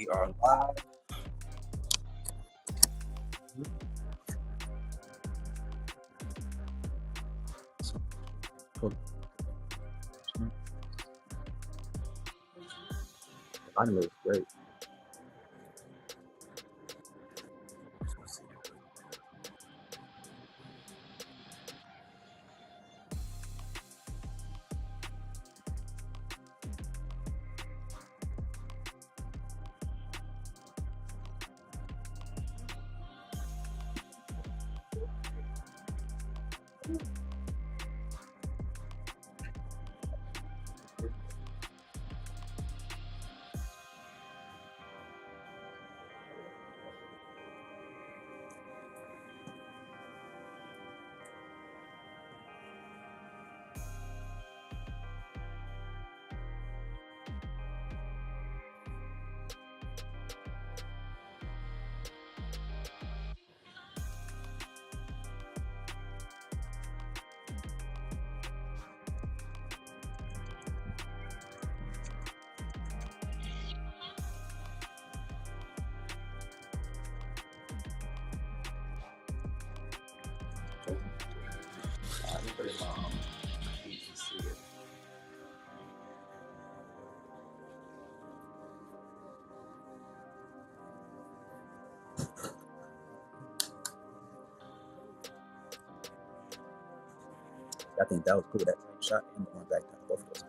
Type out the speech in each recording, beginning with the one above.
We are live. Mine looks great. Let me put it on. You can see it. I think that was cool. That same shot and the one back down. Both of those.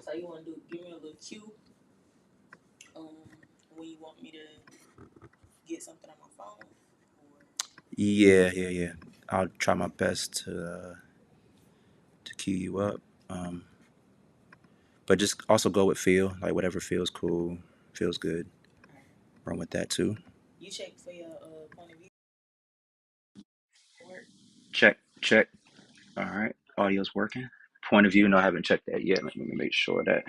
So you want to give me a little cue when you want me to get something on my phone? Or? Yeah. I'll try my best to cue you up. But just also go with feel, like whatever feels cool, feels good. Run with that too. You check for your point of view. Check. All right, audio's working. Point of view, no, I haven't checked that yet. Let me make sure that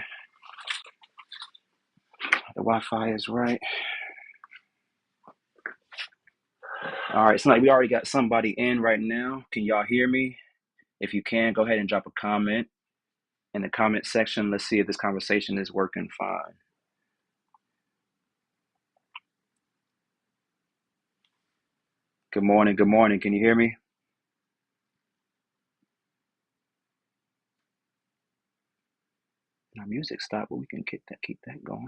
the Wi-Fi is right. All right, it's like we already got somebody in right now. Can y'all hear me? If you can, go ahead and drop a comment in the comment section. Let's see if this conversation is working fine. Good morning. Can you hear me? My music stopped, but we can keep that going.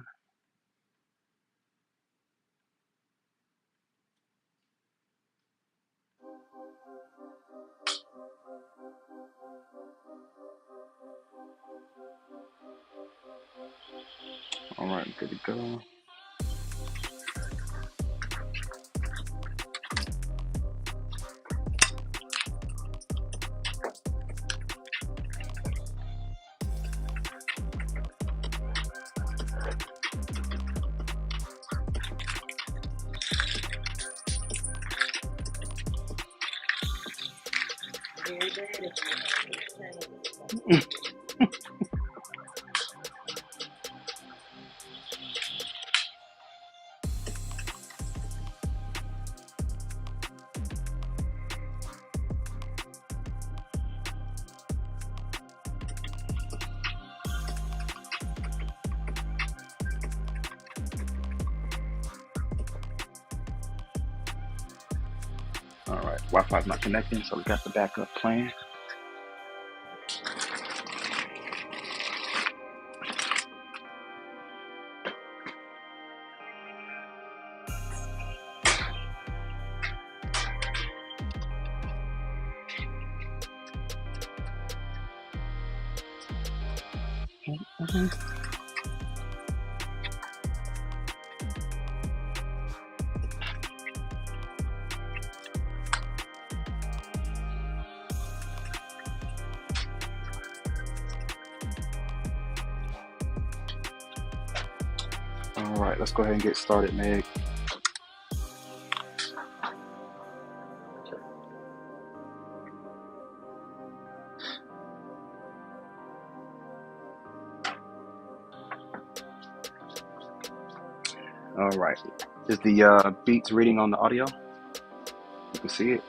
All right, good to go. Very bad. All right, Wi-Fi's not connecting, so we got the backup plan. All right, let's go ahead and get started, Meg. All right. Is the Beats reading on the audio? You can see it.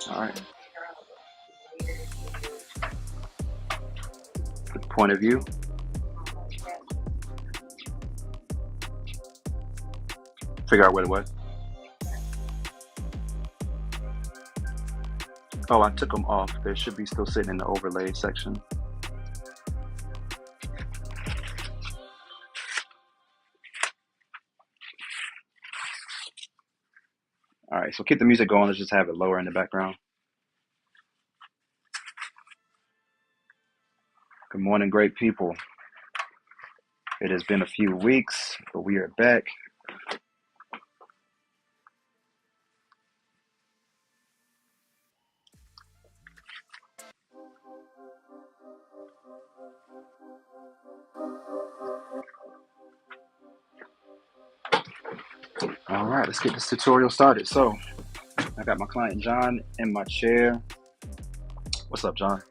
All right. Good point of view. Figure out what it was. Oh, I took them off. They should be still sitting in the overlay section. All right, so keep the music going. Let's just have it lower in the background. Good morning, great people. It has been a few weeks, but we are back. All right, let's get this tutorial started. So, I got my client John in my chair. What's up, John?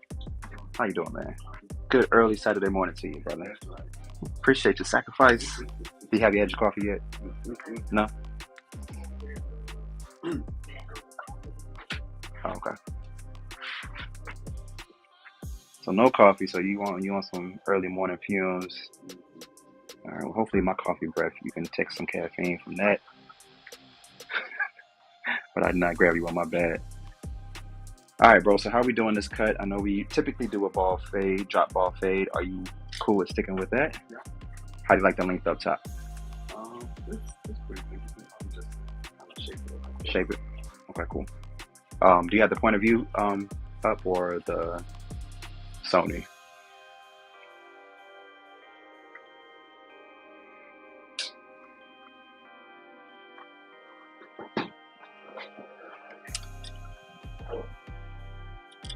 How you doing, man? Good early Saturday morning to you, brother. Appreciate your sacrifice. Do you have your coffee yet? No? Oh, okay. So no coffee. So you want some early morning fumes. All right. Well, hopefully my coffee breath, you can take some caffeine from that. But I did not grab you on my bad. All right, bro. So how are we doing this cut? I know we typically do a ball fade, drop ball fade. Are you cool with sticking with that? Yeah. How do you like the length up top? It's pretty good. I'm just kind of shape it. Shape it. Okay, cool. Do you have the point of view up or the Sony?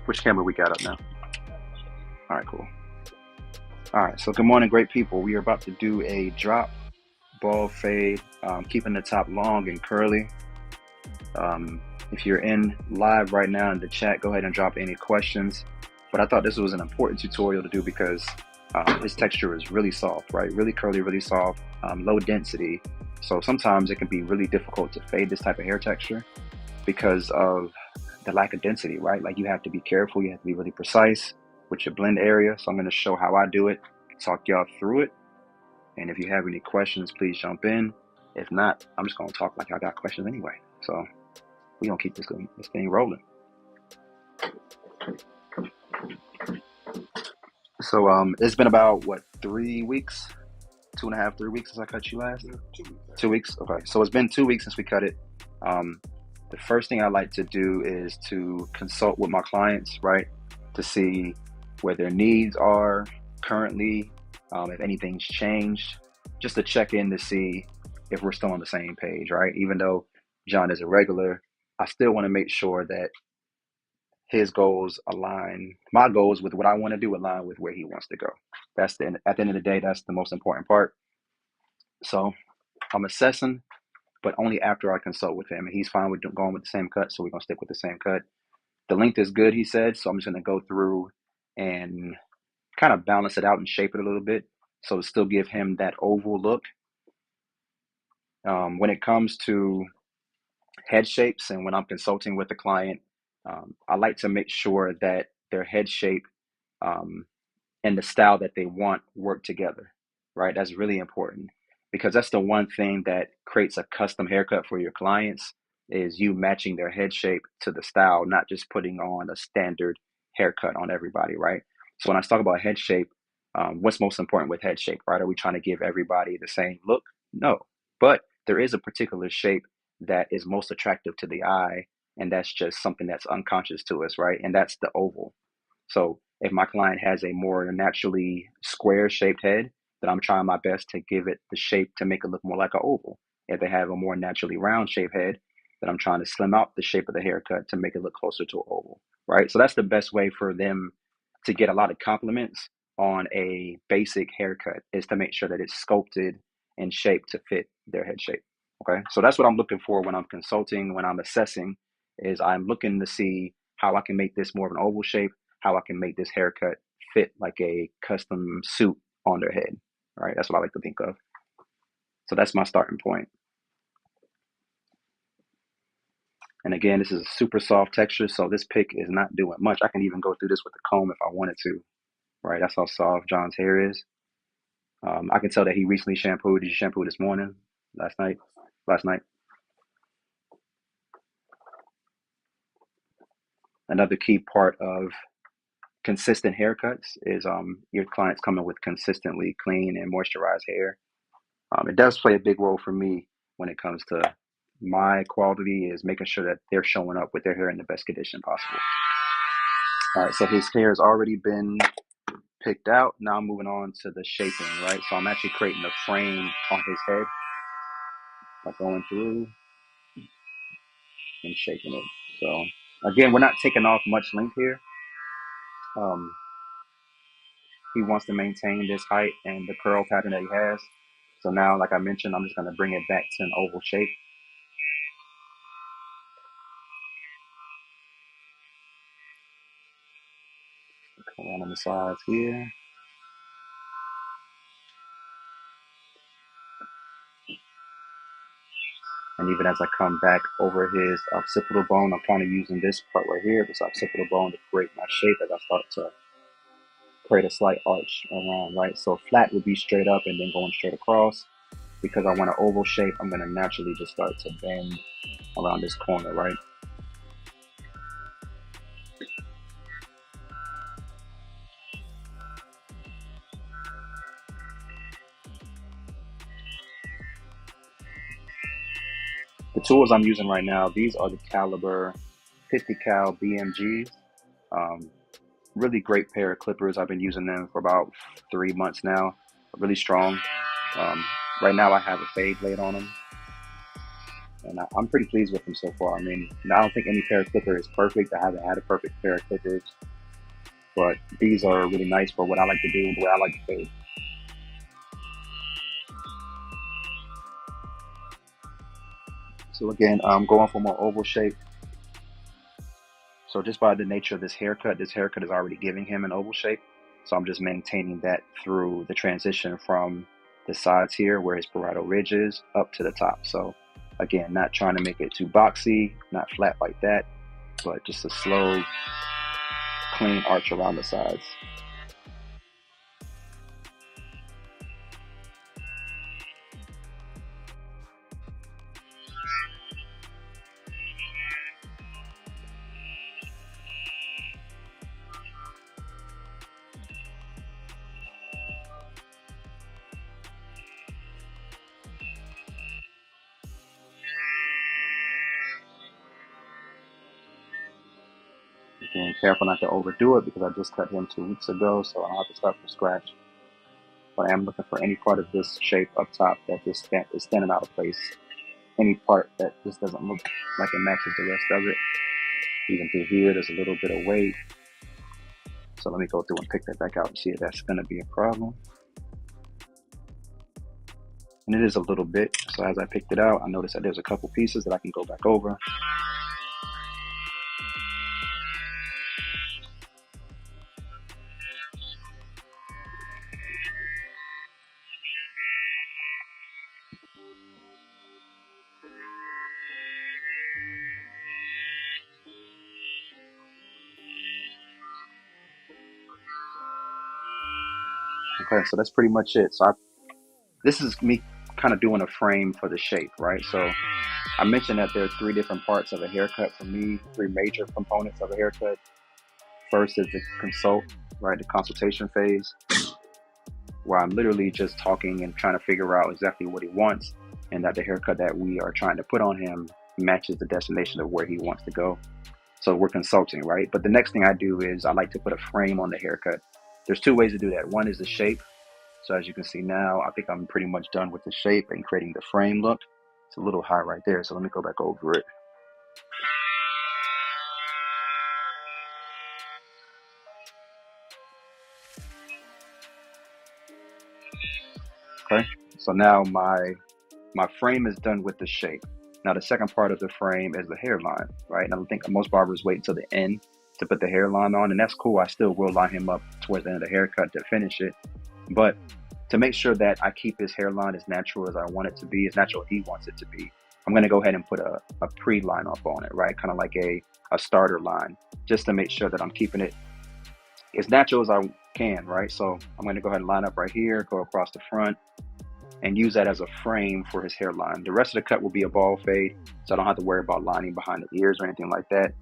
Which camera we got up now? All right, cool. All right, so good morning, great people. We are about to do a drop ball fade, keeping the top long and curly. If you're in live right now in the chat, go ahead and drop any questions. But I thought this was an important tutorial to do because this texture is really soft, right? Really curly, really soft, low density. So sometimes it can be really difficult to fade this type of hair texture because of the lack of density, right? Like you have to be careful, you have to be really precise with your blend area. So I'm gonna show how I do it, talk y'all through it. And if you have any questions, please jump in. If not, I'm just gonna talk like I got questions anyway. So we're gonna keep this thing rolling. So it's been about what, 3 weeks? 2.5, 3 weeks since I cut you last? Yeah, 2 weeks. 2 weeks? Okay. So it's been 2 weeks since we cut it. The first thing I like to do is to consult with my clients, right? To see where their needs are currently, if anything's changed, just to check in to see if we're still on the same page, right? Even though John is a regular, I still want to make sure that his goals align, my goals with what I want to do align with where he wants to go. At the end of the day, that's the most important part. So I'm assessing, but only after I consult with him. And he's fine with going with the same cut, so we're going to stick with the same cut. The length is good, he said, so I'm just going to go through and kind of balance it out and shape it a little bit so to still give him that oval look. When it comes to head shapes and when I'm consulting with the client, I like to make sure that their head shape and the style that they want work together, right? That's really important because that's the one thing that creates a custom haircut for your clients is you matching their head shape to the style, not just putting on a standard haircut on everybody, right? So when I talk about head shape, what's most important with head shape, right? Are we trying to give everybody the same look? No, but there is a particular shape that is most attractive to the eye, and that's just something that's unconscious to us, right? And that's the oval. So if my client has a more naturally square shaped head, then I'm trying my best to give it the shape to make it look more like an oval. If they have a more naturally round shaped head, then I'm trying to slim out the shape of the haircut to make it look closer to an oval, right? So that's the best way for them to get a lot of compliments on a basic haircut is to make sure that it's sculpted in shape to fit their head shape. Okay, so that's what I'm looking for when I'm consulting, when I'm assessing, is I'm looking to see how I can make this more of an oval shape, how I can make this haircut fit like a custom suit on their head. All right, that's what I like to think of. So that's my starting point. And again, this is a super soft texture, so this pick is not doing much. I can even go through this with a comb if I wanted to. Right, that's how soft John's hair is. I can tell that he recently shampooed. Did you shampoo this morning? Last night? Last night. Another key part of consistent haircuts is your clients coming with consistently clean and moisturized hair. It does play a big role for me when it comes to my quality, is making sure that they're showing up with their hair in the best condition possible. All right, so his hair has already been picked out. Now I'm moving on to the shaping, right? So I'm actually creating a frame on his head by going through and shaping it. So again, we're not taking off much length here. He wants to maintain this height and the curl pattern that he has. So now, like I mentioned, I'm just going to bring it back to an oval shape. Come around on the sides here. And even as I come back over his occipital bone, I'm kind of using this part right here, this occipital bone, to create my shape as I start to create a slight arch around, right? So flat would be straight up and then going straight across. Because I want an oval shape, I'm going to naturally just start to bend around this corner, right? The tools I'm using right now, these are the Caliber 50 cal BMGs. Really great pair of clippers. I've been using them for about 3 months now. Really strong. Right now I have a fade blade on them, and I'm pretty pleased with them so far. I mean, I don't think any pair of clippers is perfect. I haven't had a perfect pair of clippers, but these are really nice for what I like to do, the way I like to fade. So again, I'm going for more oval shape. So just by the nature of this haircut is already giving him an oval shape. So I'm just maintaining that through the transition from the sides here where his parietal ridge is up to the top. So again, not trying to make it too boxy, not flat like that, but just a slow, clean arch around the sides. Again, careful not to overdo it because I just cut him 2 weeks ago, so I don't have to start from scratch. But I am looking for any part of this shape up top that just is standing out of place. Any part that just doesn't look like it matches the rest of it. Even through here, there's a little bit of weight. So let me go through and pick that back out and see if that's going to be a problem. And it is a little bit. So as I picked it out, I noticed that there's a couple pieces that I can go back over. Okay, so that's pretty much it. So this is me kind of doing a frame for the shape, right? So I mentioned that there are 3 different parts of a haircut for me, 3 major components of a haircut. First is the consult, right? The consultation phase, where I'm literally just talking and trying to figure out exactly what he wants, and that the haircut that we are trying to put on him matches the destination of where he wants to go. So we're consulting, right? But the next thing I do is I like to put a frame on the haircut. There's 2 ways to do that. One is the shape. So as you can see now, I think I'm pretty much done with the shape and creating the frame look. It's a little high right there, so let me go back over it. Okay, So now my frame is done with the shape. Now the second part of the frame is the hairline, right? And I think most barbers wait until the end to put the hairline on, and that's cool. I still will line him up towards the end of the haircut to finish it. But to make sure that I keep his hairline as natural as I want it to be, as natural as he wants it to be, I'm gonna go ahead and put a pre-line up on it, right? Kind of like a starter line, just to make sure that I'm keeping it as natural as I can, right? So I'm gonna go ahead and line up right here, go across the front, and use that as a frame for his hairline. The rest of the cut will be a bald fade, so I don't have to worry about lining behind the ears or anything like that.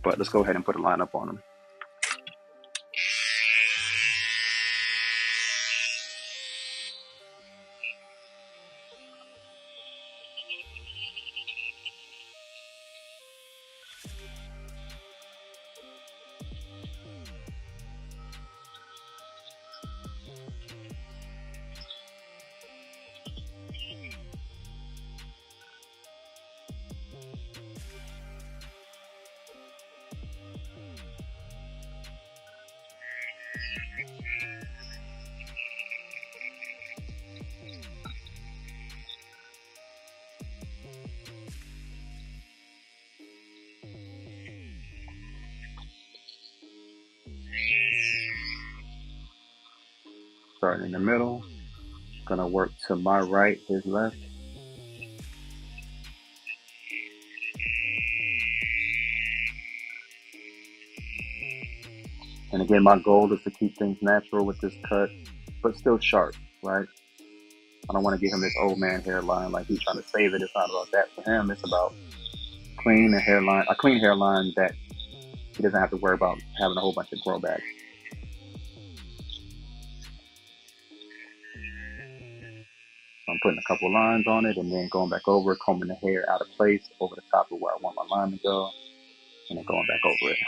But let's go ahead and put a line up on him. Starting in the middle, gonna work to my right, his left. And again, my goal is to keep things natural with this cut, but still sharp, right? I don't want to give him this old man hairline like he's trying to save it. It's not about that for him. It's about a clean hairline that he doesn't have to worry about having a whole bunch of growbacks. I'm putting a couple lines on it and then going back over, combing the hair out of place over the top of where I want my line to go, and then going back over it.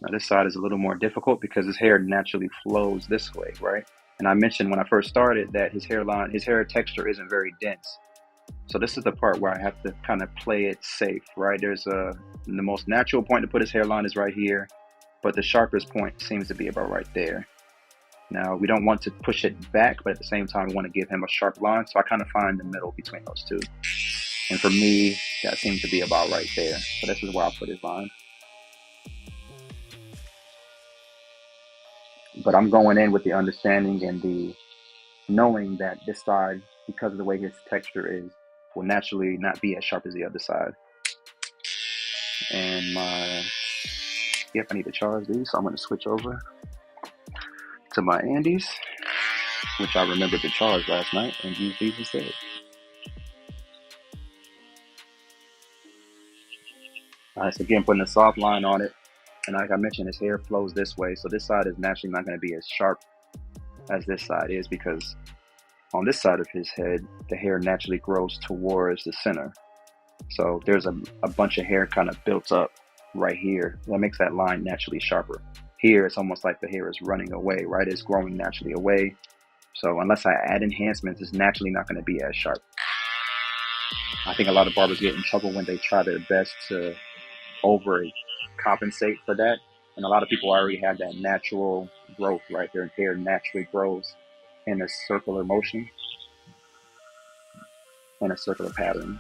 Now this side is a little more difficult because his hair naturally flows this way, right? And I mentioned when I first started that his hair texture isn't very dense. So this is the part where I have to kind of play it safe, right? The most natural point to put his hairline is right here, but the sharpest point seems to be about right there. Now we don't want to push it back, but at the same time we want to give him a sharp line. So I kind of find the middle between those two. And for me, that seems to be about right there. So this is where I'll put his line. But I'm going in with the understanding and the knowing that this side, because of the way his texture is, will naturally not be as sharp as the other side. And I need to charge these, so I'm going to switch over to my Andys, which I remembered to charge last night, and use these instead. Alright, so again, putting a soft line on it, and like I mentioned, his hair flows this way, so this side is naturally not going to be as sharp as this side is, because on this side of his head, the hair naturally grows towards the center. So there's a bunch of hair kind of built up right here. That makes that line naturally sharper. Here, it's almost like the hair is running away, right? It's growing naturally away. So unless I add enhancements, it's naturally not going to be as sharp. I think a lot of barbers get in trouble when they try their best to overcompensate for that. And a lot of people already have that natural growth, right? Their hair naturally grows in a circular motion, in a circular pattern.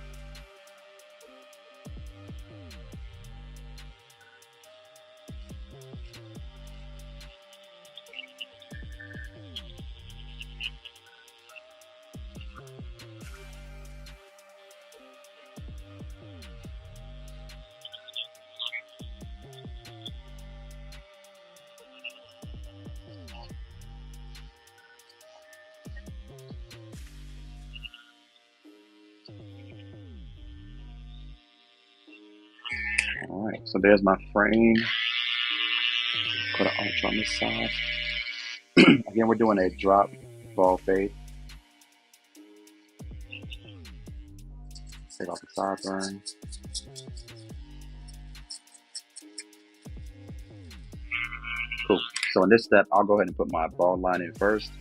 All right, so there's my frame. Put an arch on this side. Again, we're doing a drop ball fade. Take off the sideburns. Cool. So in this step, I'll go ahead and put my ball line in first.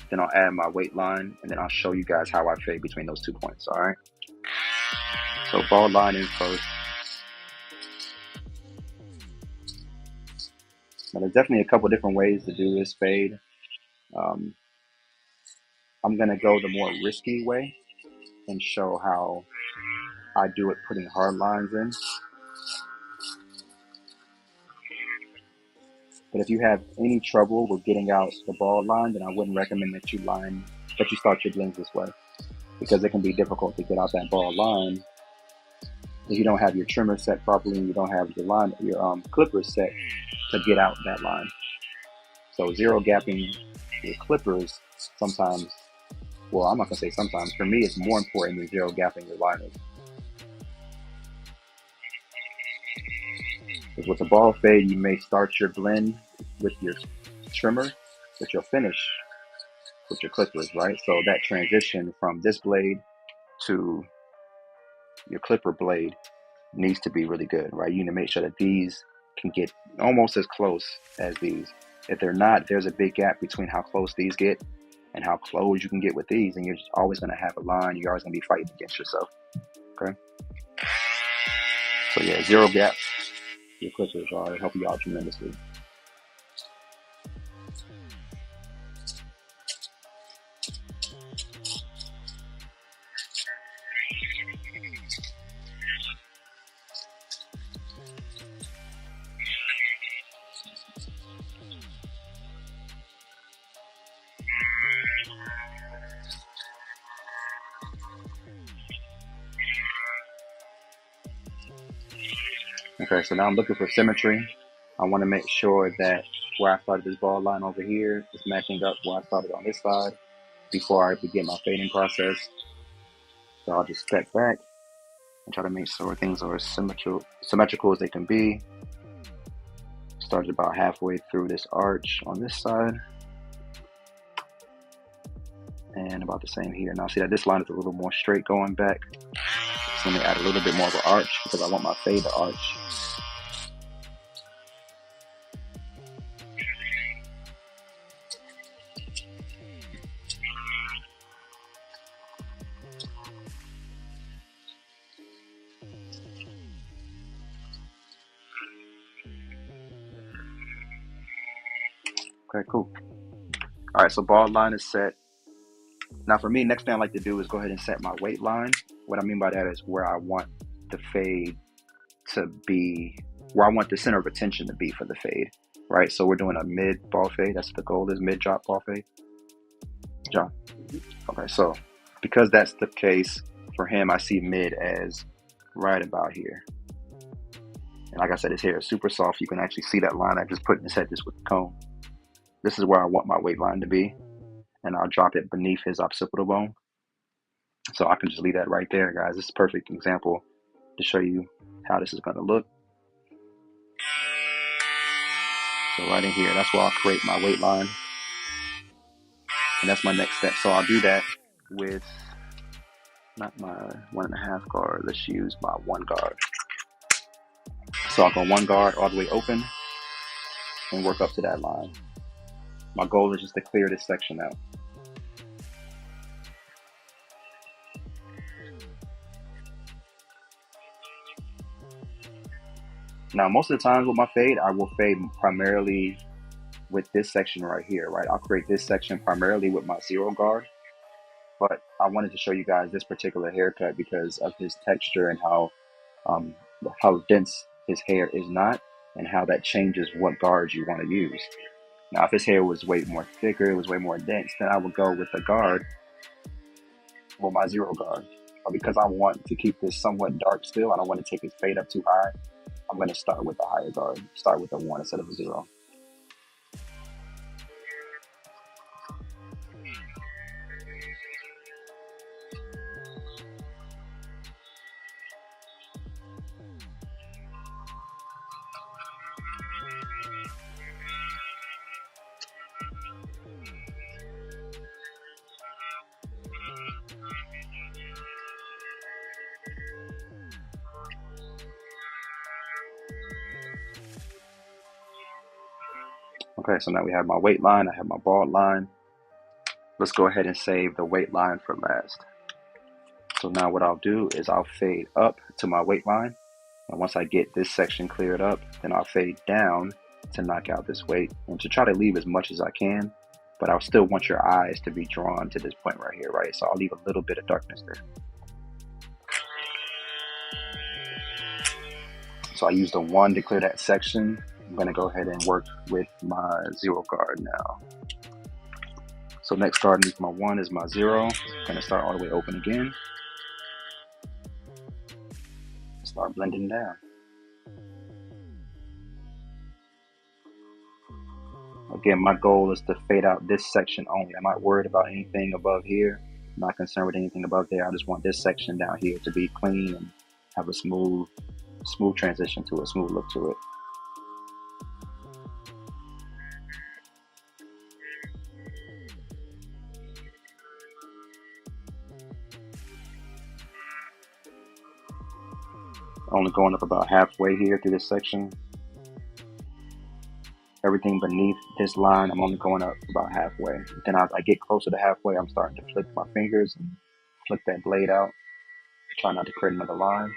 Then I'll add my weight line, and then I'll show you guys how I fade between those 2 points, all right? So ball line in first. Now, there's definitely a couple different ways to do this fade. I'm going to go the more risky way and show how I do it putting hard lines in. But if you have any trouble with getting out the ball line, then I wouldn't recommend that you start your blends this way, because it can be difficult to get out that ball line if you don't have your trimmer set properly and you don't have your clippers set to get out that line. So zero gapping your clippers sometimes, well, I'm not gonna say sometimes, for me it's more important than zero gapping your liners. Because with the ball fade, you may start your blend with your trimmer, but you'll finish with your clippers, right? So that transition from this blade to your clipper blade needs to be really good, right? You need to make sure that these can get almost as close as these. If they're not, there's a big gap between how close these get and how close you can get with these, and you're just always going to have a line. You're always going to be fighting against yourself, okay? So yeah, zero gap your clippers are helping you out tremendously. Okay, so now I'm looking for symmetry. I want to make sure that where I started this ball line over here is matching up where I started on this side before I begin my fading process. So I'll just step back and try to make sure things are as symmetrical as they can be. Started about halfway through this arch on this side. And about the same here. Now see that this line is a little more straight going back. So let me add a little bit more of an arch because I want my fade to arch. Okay, cool. All right, so ball line is set. Now for me, next thing I like to do is go ahead and set my weight line. What I mean by that is where I want the fade to be, where I want the center of attention to be for the fade, right? So we're doing a mid ball fade. That's the goal, is mid drop ball fade. John? Okay, so because that's the case for him, I see mid as right about here. And like I said, his hair is super soft. You can actually see that line I just put in his head just with the comb. This is where I want my weight line to be. And I'll drop it beneath his occipital bone. So I can just leave that right there, guys. This is a perfect example to show you how this is going to look. So right in here, that's where I'll create my weight line. And that's my next step. So I'll do that with not my 1.5 guard. Let's use my 1 guard. So I'll go 1 guard all the way open and work up to that line. My goal is just to clear this section out. Now, most of the times with my fade, I will fade primarily with this section right here, right? I'll create this section primarily with my 0 guard, but I wanted to show you guys this particular haircut because of his texture and how dense his hair is not, and how that changes what guards you want to use. Now, if his hair was way more thicker, it was way more dense, then I would go with the guard, well, my 0 guard. But because I want to keep this somewhat dark still, I don't want to take his fade up too high, I'm going to start with the higher guard. Start with a 1 instead of a 0. Okay, so now we have my weight line, I have my bald line. Let's go ahead and save the weight line for last. So now what I'll do is I'll fade up to my weight line. And once I get this section cleared up, then I'll fade down to knock out this weight and to try to leave as much as I can, but I still want your eyes to be drawn to this point right here, right? So I'll leave a little bit of darkness there. So I used a 1 to clear that section. I'm gonna go ahead and work with my 0 guard now. So next card underneath my 1 is my 0. I'm gonna start all the way open again. Start blending down. Again, my goal is to fade out this section only. I'm not worried about anything above here. I'm not concerned with anything above there. I just want this section down here to be clean and have a smooth transition to it, smooth look to it. Only going up about halfway here through this section. Everything beneath this line, I'm only going up about halfway. Then as I get closer to halfway, I'm starting to flip my fingers and flick that blade out. Try not to create another line.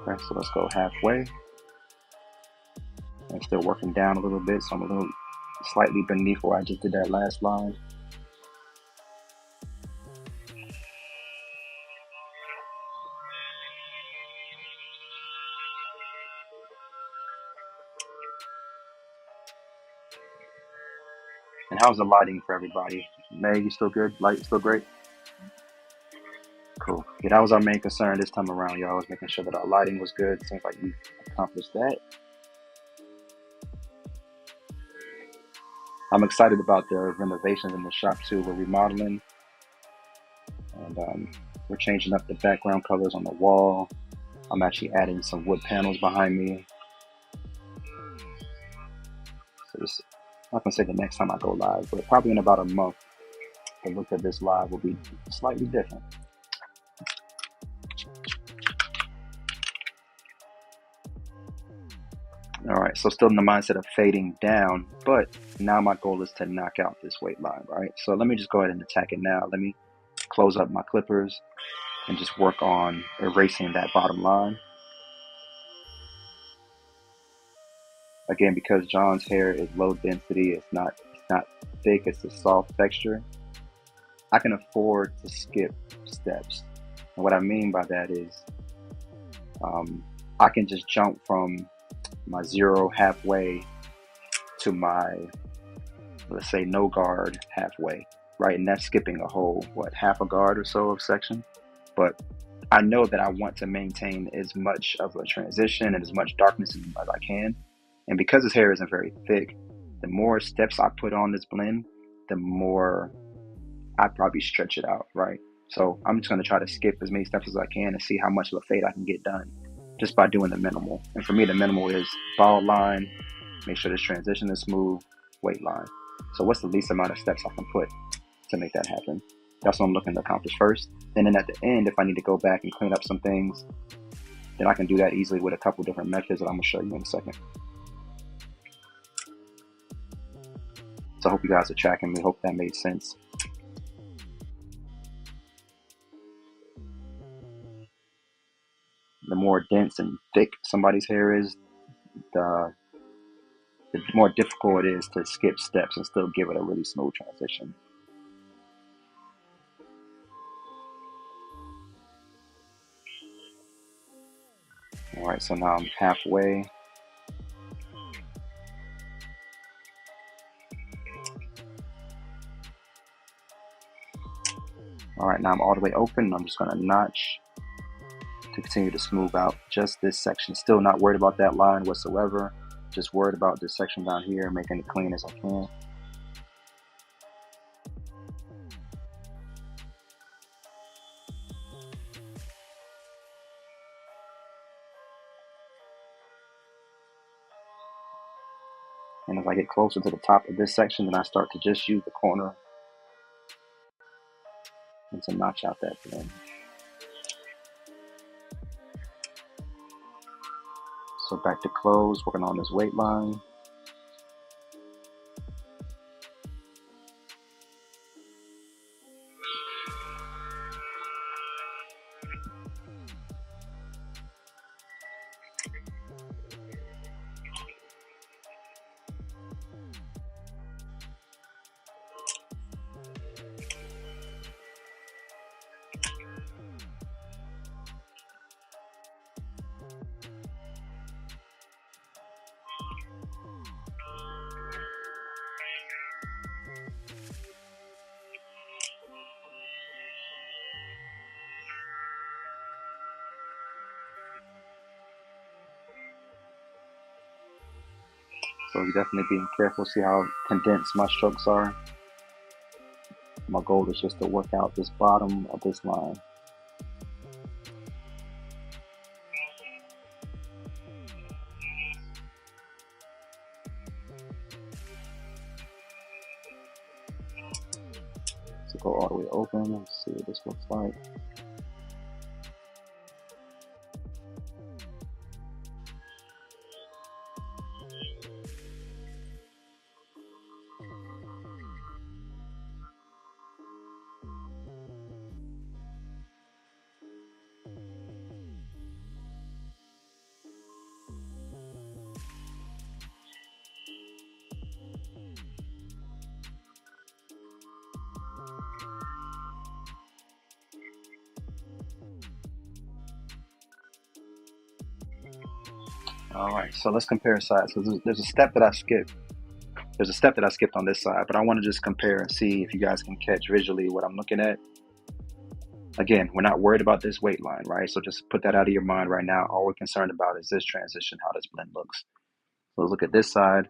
Okay, so let's go halfway. I'm still working down a little bit, so I'm a little slightly beneath where I just did that last line. And how's the lighting for everybody? May, you still good? Light still great? Cool. Yeah, that was our main concern this time around, y'all. Was making sure that our lighting was good. Seems like we accomplished that. I'm excited about the renovations in the shop too. We're remodeling, and we're changing up the background colors on the wall. I'm actually adding some wood panels behind me. So this, I'm not gonna say the next time I go live, but probably in about a month, the look of this live will be slightly different. All right, so still in the mindset of fading down, but now my goal is to knock out this weight line, right? So let me just go ahead and attack it now. Let me close up my clippers and just work on erasing that bottom line. Again, because John's hair is low density, it's not thick, it's a soft texture, I can afford to skip steps. And what I mean by that is I can just jump from my 0 halfway to my, let's say, no guard halfway, right? And that's skipping a whole, half a guard or so of section. But I know that I want to maintain as much of a transition and as much darkness as I can. And because his hair isn't very thick, the more steps I put on this blend, the more I probably stretch it out, right? So I'm just going to try to skip as many steps as I can and see how much of a fade I can get done just by doing the minimal. And for me, the minimal is bald line, make sure this transition is smooth, weight line. So what's the least amount of steps I can put to make that happen? That's what I'm looking to accomplish first. And then at the end, if I need to go back and clean up some things, then I can do that easily with a couple different methods that I'm going to show you in a second. So I hope you guys are tracking me. Hope that made sense. The more dense and thick somebody's hair is, the more difficult it is to skip steps and still give it a really smooth transition. All right, so now I'm halfway. All right, now I'm all the way open. I'm just gonna notch to continue to smooth out just this section. Still not worried about that line whatsoever. Just worried about this section down here, making it clean as I can. And as I get closer to the top of this section, then I start to just use the corner and to notch out that blend. So back to close, working on this weight line. So you're definitely being careful. See how condensed my strokes are? My goal is just to work out this bottom of this line. So go all the way open and see what this looks like. All right, so let's compare sides. So there's a step that I skipped. There's a step that I skipped on this side, but I want to just compare and see if you guys can catch visually what I'm looking at. Again, we're not worried about this weight line, right? So just put that out of your mind right now. All we're concerned about is this transition, how this blend looks. So let's look at this side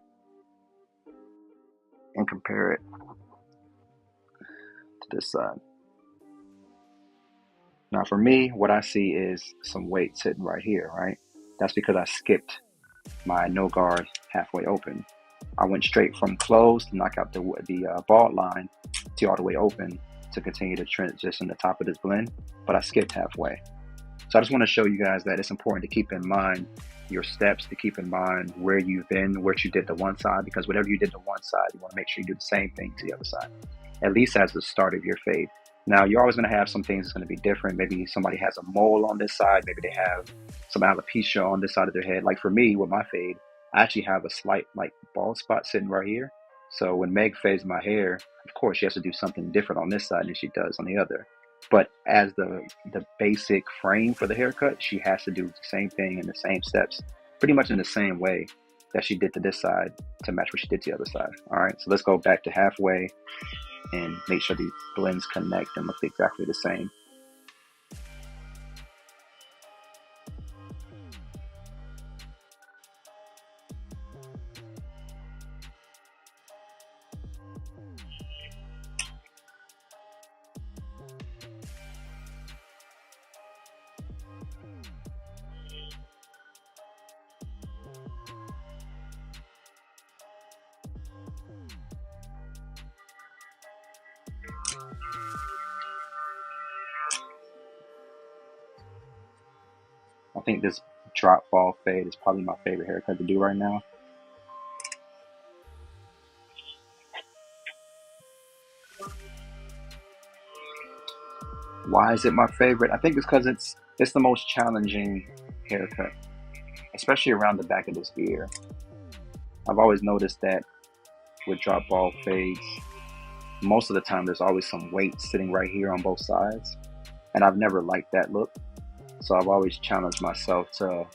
and compare it to this side. Now for me, what I see is some weight sitting right here, right? That's because I skipped my no guard halfway open. I went straight from closed to knock out the ball line to all the way open to continue to transition the top of this blend, but I skipped halfway. So I just want to show you guys that it's important to keep in mind your steps, to keep in mind where you've been, what you did to one side, because whatever you did to one side, you want to make sure you do the same thing to the other side, at least as the start of your fade. Now, you're always going to have some things that's going to be different. Maybe somebody has a mole on this side. Maybe they have some alopecia on this side of their head. Like for me, with my fade, I actually have a slight like bald spot sitting right here. So when Meg fades my hair, of course, she has to do something different on this side than she does on the other. But as the basic frame for the haircut, she has to do the same thing in the same steps, pretty much in the same way that she did to this side to match what she did to the other side. All right, so let's go back to halfway and make sure these blends connect and look exactly the same. I think this drop ball fade is probably my favorite haircut to do right now. Why is it my favorite? I think it's because it's the most challenging haircut, especially around the back of this ear. I've always noticed that with drop ball fades, most of the time there's always some weight sitting right here on both sides, and I've never liked that look. So I've always challenged myself to,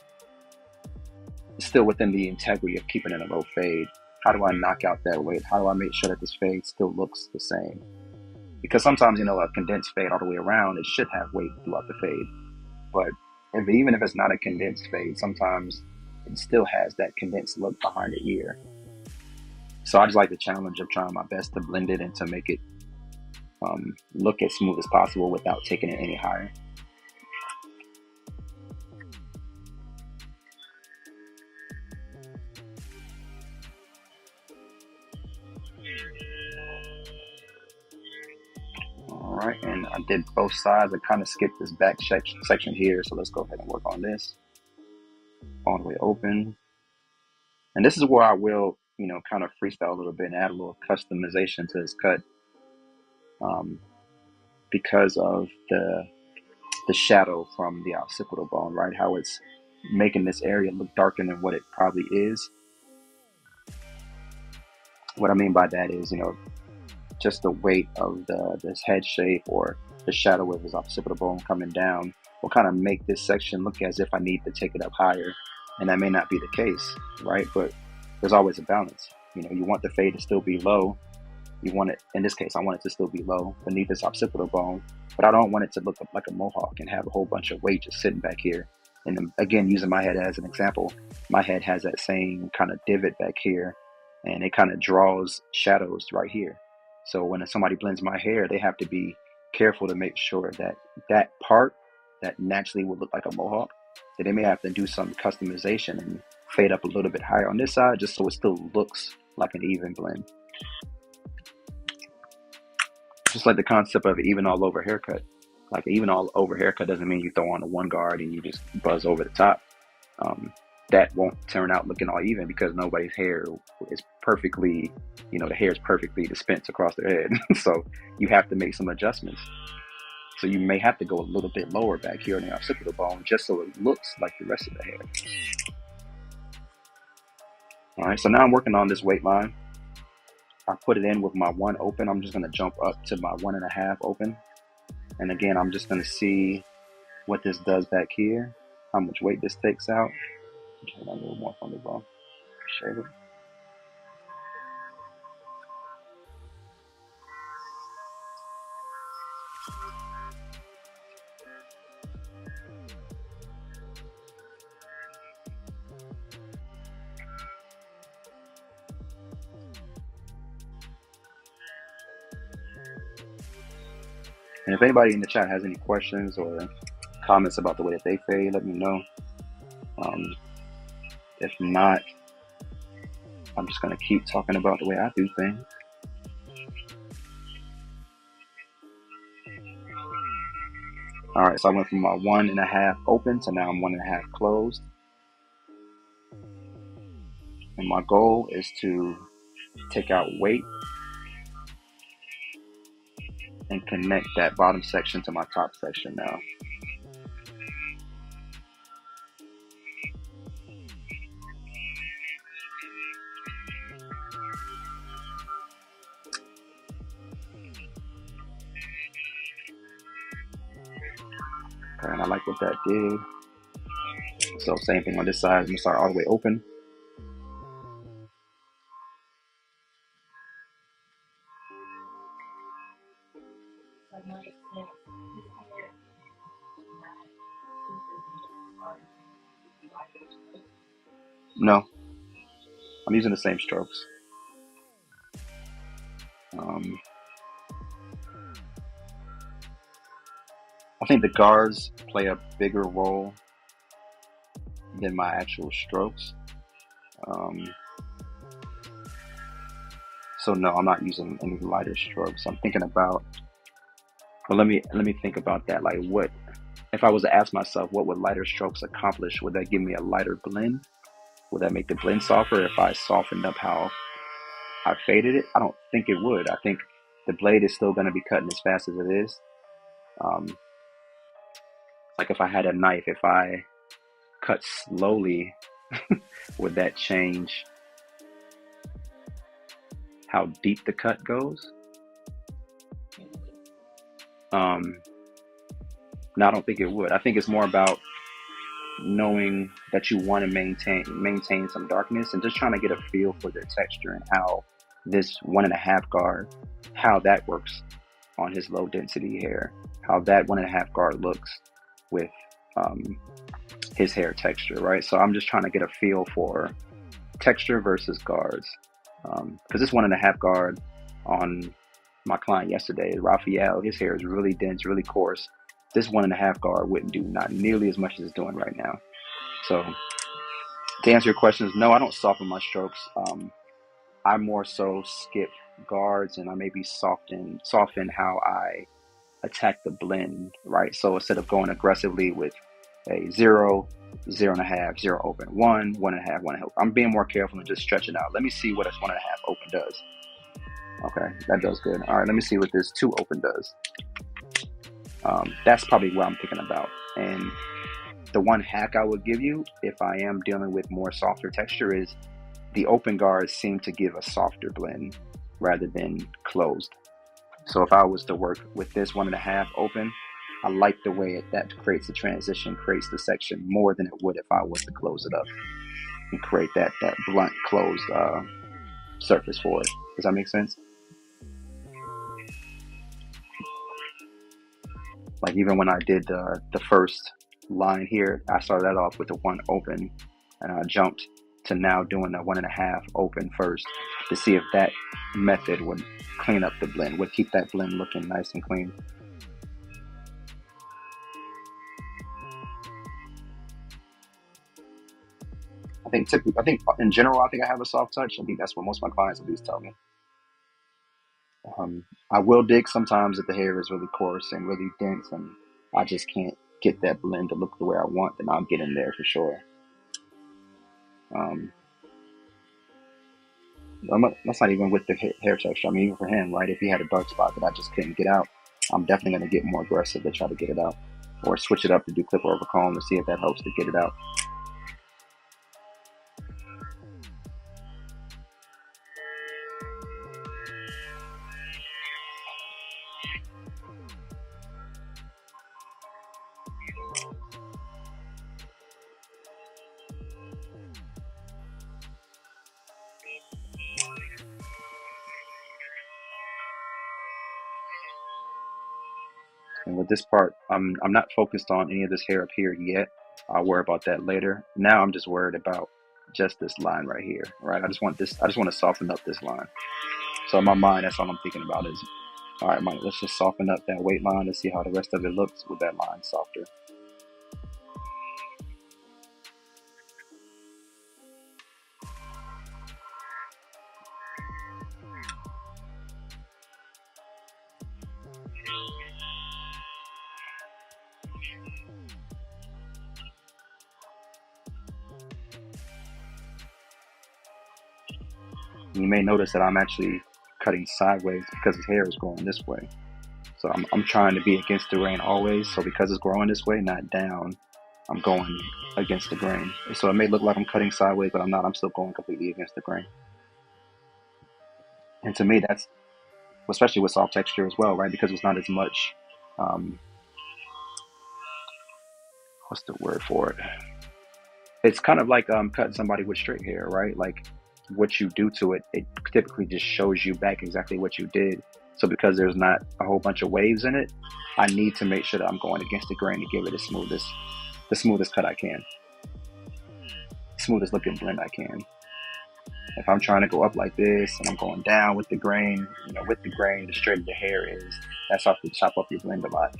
still within the integrity of keeping it a low fade, how do I knock out that weight? How do I make sure that this fade still looks the same? Because sometimes, a condensed fade all the way around, it should have weight throughout the fade. But even if it's not a condensed fade, sometimes it still has that condensed look behind the ear. So I just like the challenge of trying my best to blend it and to make it look as smooth as possible without taking it any higher. right, and I did both sides. I kind of skipped this back section here, so let's go ahead and work on this. All the way open. And this is where I will, kind of freestyle a little bit and add a little customization to this cut, because of the shadow from the occipital bone, right? How it's making this area look darker than what it probably is. What I mean by that is, just the weight of this head shape or the shadow of his occipital bone coming down will kind of make this section look as if I need to take it up higher. And that may not be the case, right? But there's always a balance. You want the fade to still be low. You want it, in this case, I want it to still be low beneath this occipital bone, but I don't want it to look like a mohawk and have a whole bunch of weight just sitting back here. And then, again, using my head as an example, my head has that same kind of divot back here, and it kind of draws shadows right here. So when somebody blends my hair, they have to be careful to make sure that that part that naturally would look like a mohawk, that they may have to do some customization and fade up a little bit higher on this side just so it still looks like an even blend. Just like the concept of an even all over haircut. Like an even all over haircut doesn't mean you throw on the one guard and you just buzz over the top. That won't turn out looking all even because nobody's hair is perfectly, the hair is perfectly dispensed across their head. So you have to make some adjustments. So you may have to go a little bit lower back here on the occipital bone just so it looks like the rest of the hair. All right, so now I'm working on this weight line. I put it in with my 1 open. I'm just going to jump up to my 1.5 open. And again, I'm just going to see what this does back here, how much weight this takes out. Hold on a little more from the bone. Shade it. And if anybody in the chat has any questions or comments about the way that they fade, let me know. If not, I'm just going to keep talking about the way I do things. All right, so I went from my 1.5 open to now I'm 1.5 closed. And my goal is to take out weight and connect that bottom section to my top section now. Okay, and I like what that did. So same thing on this side. I'm gonna start all the way open. No, I'm using the same strokes. I think the guards play a bigger role than my actual strokes. So no, I'm not using any lighter strokes. I'm thinking about, well, let me think about that. Like, what if I was to ask myself, what would lighter strokes accomplish? Would that give me a lighter blend? Would that make the blend softer if I softened up how I faded it? I don't think it would. I think the blade is still going to be cutting as fast as it is. Like if I had a knife, if I cut slowly, would that change how deep the cut goes? No, I don't think it would. I think it's more about knowing that you want to maintain some darkness and just trying to get a feel for the texture and how this 1.5 guard, how that works on his low density hair, how that 1.5 guard looks with his hair texture, right? So I'm just trying to get a feel for texture versus guards, because this 1.5 guard on my client yesterday, Raphael, his hair is really dense, really coarse. This 1.5 guard wouldn't do not nearly as much as it's doing right now. So to answer your questions, no, I don't soften my strokes. I more so skip guards and I maybe soften how I attack the blend, right? So instead of going aggressively with a 0, 0.5, 0 open, 1, 1.5, 1.5, I'm being more careful and just stretching out. Let me see what a 1.5 open does. Okay, that does good. All right, let me see what this 2 open does. That's probably what I'm thinking about. And the one hack I would give you if I am dealing with more softer texture is the open guards seem to give a softer blend rather than closed. So if I was to work with this 1.5 open, I like the way that creates the transition, creates the section more than it would if I was to close it up and create that blunt closed surface for it. Does that make sense? Like even when I did the first line here, I started that off with the 1 open, and I jumped to now doing the 1.5 open first to see if that method would clean up the blend, would keep that blend looking nice and clean. I think in general, I think I have a soft touch. I think that's what most of my clients at least tell me. I will dig sometimes if the hair is really coarse and really dense, and I just can't get that blend to look the way I want. Then I'll get in there for sure. That's not even with the hair texture. I mean, even for him, right? If he had a dark spot that I just couldn't get out, I'm definitely going to get more aggressive to try to get it out, or switch it up to do clipper over comb to see if that helps to get it out. And with this part, I'm not focused on any of this hair up here yet. I'll worry about that later. Now I'm just worried about just this line right here, right? I just want to soften up this line. So in my mind, that's all I'm thinking about is, all right, Mike, let's just soften up that weight line to see how the rest of it looks with that line softer. You may notice that I'm actually cutting sideways because his hair is growing this way. So I'm trying to be against the grain always. So because it's growing this way, not down, I'm going against the grain. So it may look like I'm cutting sideways, but I'm not. I'm still going completely against the grain. And to me, that's, especially with soft texture as well, right? Because it's not as much, what's the word for it? It's kind of like cutting somebody with straight hair, right? Like what you do to it, it typically just shows you back exactly what you did. So because there's not a whole bunch of waves in it, I need to make sure that I'm going against the grain to give it the smoothest cut I can, smoothest looking blend I can. If I'm trying to go up like this and I'm going down with the grain, with the grain, the straighter the hair is, that's how to chop up your blend a lot.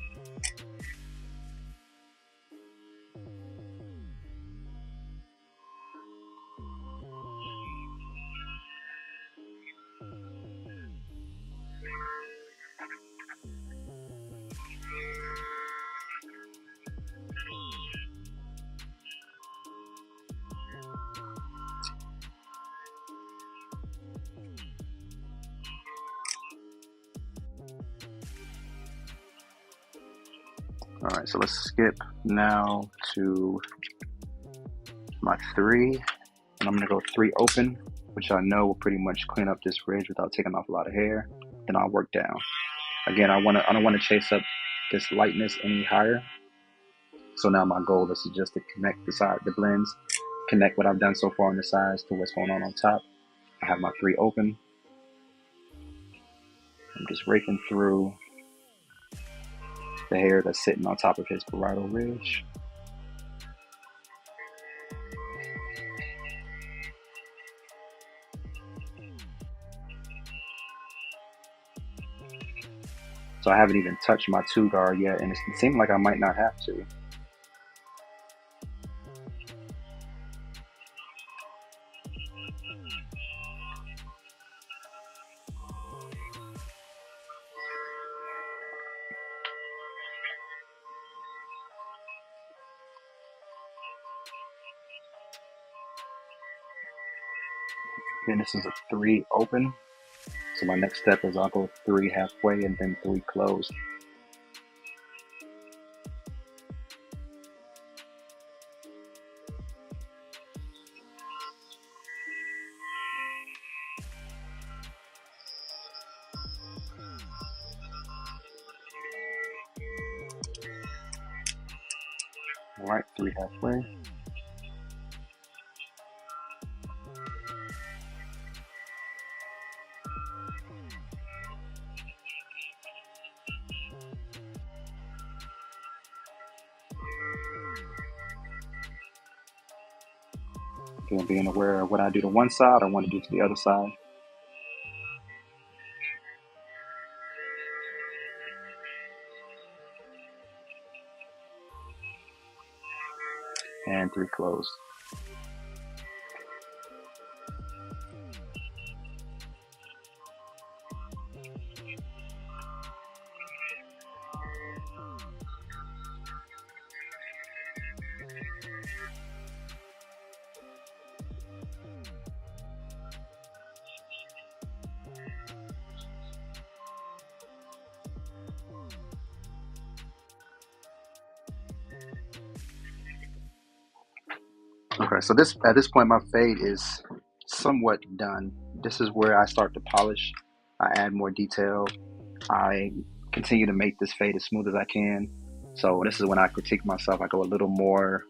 All right, so let's skip now to my 3, and I'm gonna go 3 open, which I know will pretty much clean up this ridge without taking off a lot of hair. Then I'll work down. Again, I don't want to chase up this lightness any higher. So now my goal is just to connect the blends, connect what I've done so far on the sides to what's going on top. I have my 3 open. I'm just raking through the hair that's sitting on top of his parietal ridge. So I haven't even touched my 2 guard yet, and it seemed like I might not have to. Then this is a 3 open. So my next step is I'll go 3 halfway and then 3 closed. All right, 3 halfway. Again, being aware of what I do to one side, I want to do to the other side. And 3 closed. Okay, so at this point, my fade is somewhat done. This is where I start to polish. I add more detail. I continue to make this fade as smooth as I can. So this is when I critique myself. I go get a little more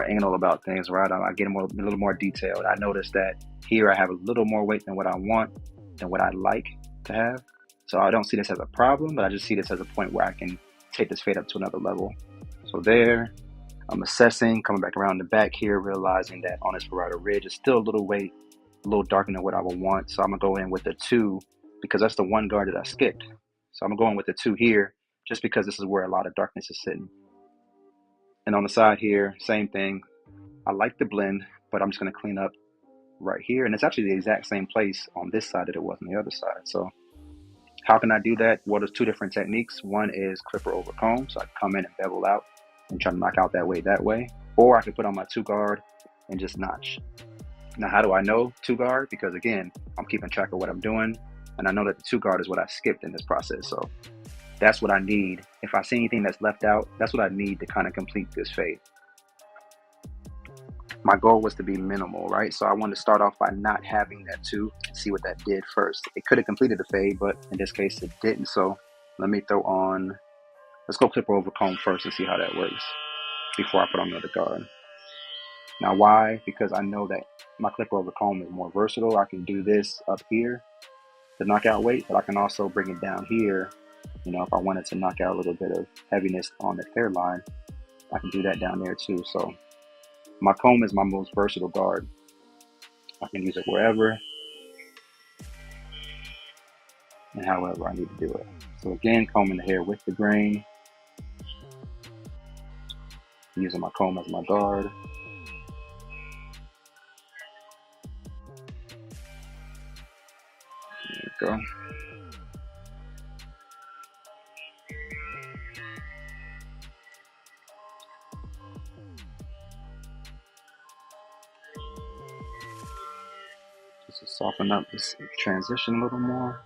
anal about things, right? I get a little more detailed. I notice that here I have a little more weight than what I want, than what I'd like to have. So I don't see this as a problem, but I just see this as a point where I can take this fade up to another level. So there, I'm assessing, coming back around the back here, realizing that on this parietal ridge, it's still a little weight, a little darker than what I would want. So I'm gonna go in with the 2 because that's the one guard that I skipped. So I'm going with the 2 here just because this is where a lot of darkness is sitting. And on the side here, same thing. I like the blend, but I'm just gonna clean up right here. And it's actually the exact same place on this side that it was on the other side. So how can I do that? Well, there's 2 different techniques. One is clipper over comb. So I come in and bevel out and try to knock out that way. Or I could put on my 2 guard and just notch. Now, how do I know 2 guard? Because again, I'm keeping track of what I'm doing. And I know that the 2 guard is what I skipped in this process. So that's what I need. If I see anything that's left out, that's what I need to kind of complete this fade. My goal was to be minimal, right? So I wanted to start off by not having that 2 and see what that did first. It could have completed the fade, but in this case it didn't. So let me throw on, let's go clipper over comb first and see how that works before I put on the other guard. Now why? Because I know that my clipper over comb is more versatile. I can do this up here to knock out weight, but I can also bring it down here. You know, if I wanted to knock out a little bit of heaviness on the hairline, I can do that down there too. So my comb is my most versatile guard. I can use it wherever and however I need to do it. So again, combing the hair with the grain, using my comb as my guard. There we go. Just to soften up this transition a little more.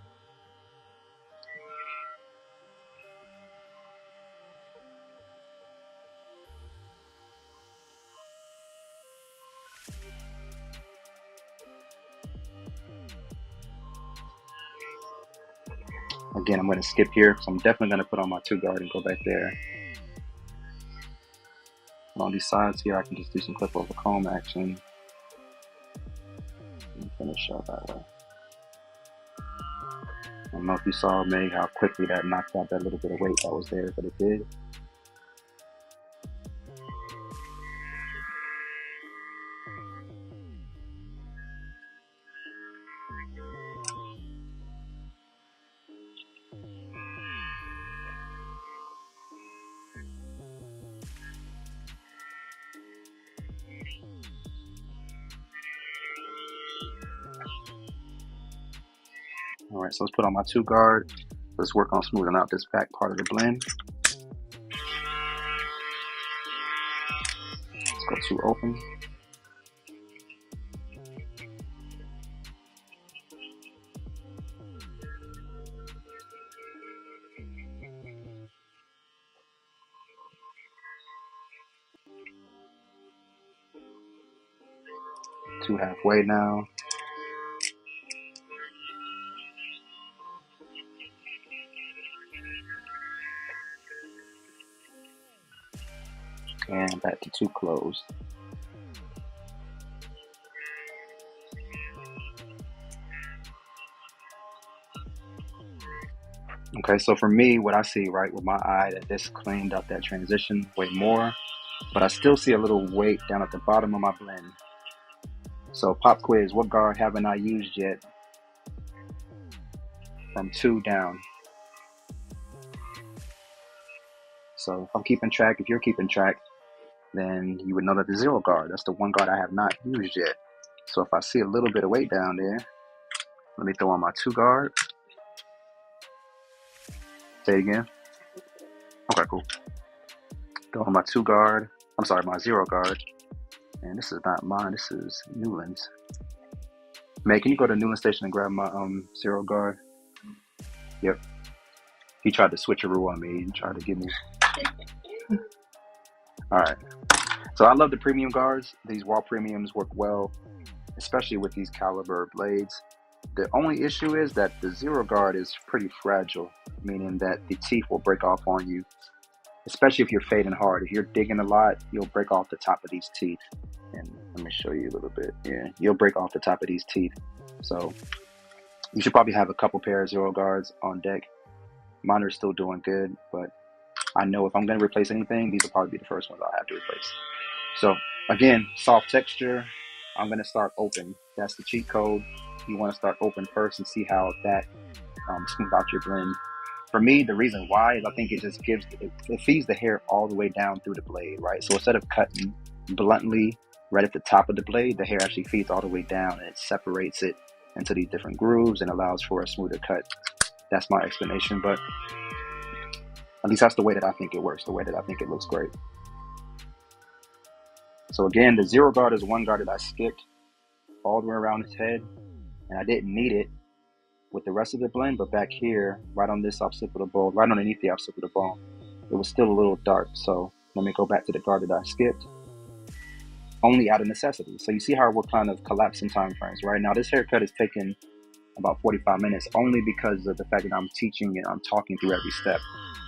Again, I'm going to skip here, so I'm definitely going to put on my 2 guard and go back there. And on these sides here, I can just do some clip over comb action and finish out that way. I don't know if you saw maybe how quickly that knocked out that little bit of weight that was there, but it did. All right, so let's put on my 2 guard. Let's work on smoothing out this back part of the blend. Let's go 2 open. to halfway now. And back to 2 closed. Okay, so for me, what I see, right, with my eye, that this cleaned up that transition way more, but I still see a little weight down at the bottom of my blend. So pop quiz, what guard haven't I used yet? From 2 down. So if I'm keeping track, if you're keeping track, then you would know that the 0 guard, that's the one guard I have not used yet. So if I see a little bit of weight down there, let me throw on my 2 guard. Say it again. Okay, cool. Throw on my 2 guard. I'm sorry, my 0 guard. And this is not mine, this is Newland's. May, can you go to Newland Station and grab my 0 guard? Yep. He tried to switcheroo on me. He tried to give me. Alright. So I love the premium guards. These wall premiums work well, especially with these caliber blades. The only issue is that the 0 guard is pretty fragile, meaning that the teeth will break off on you, especially if you're fading hard. If you're digging a lot, you'll break off the top of these teeth. And let me show you a little bit. Yeah, you'll break off the top of these teeth. So you should probably have a couple pair of 0 guards on deck. Mine are still doing good, but I know if I'm going to replace anything, these will probably be the first ones I'll have to replace. So again, soft texture, I'm going to start open. That's the cheat code. You want to start open first and see how that smooth out your blend. For me, the reason why is I think it just gives, it feeds the hair all the way down through the blade, right? So instead of cutting bluntly right at the top of the blade, the hair actually feeds all the way down and it separates it into these different grooves and allows for a smoother cut. That's my explanation, but at least that's the way that I think it works, the way that I think it looks great. So again, the 0 guard is one guard that I skipped all the way around his head, and I didn't need it with the rest of the blend, but back here, right on this occipital bone, right underneath the occipital bone, it was still a little dark. So let me go back to the guard that I skipped, only out of necessity. So you see how we're kind of collapsing time frames, right? Now this haircut is taking about 45 minutes only because of the fact that I'm teaching and I'm talking through every step.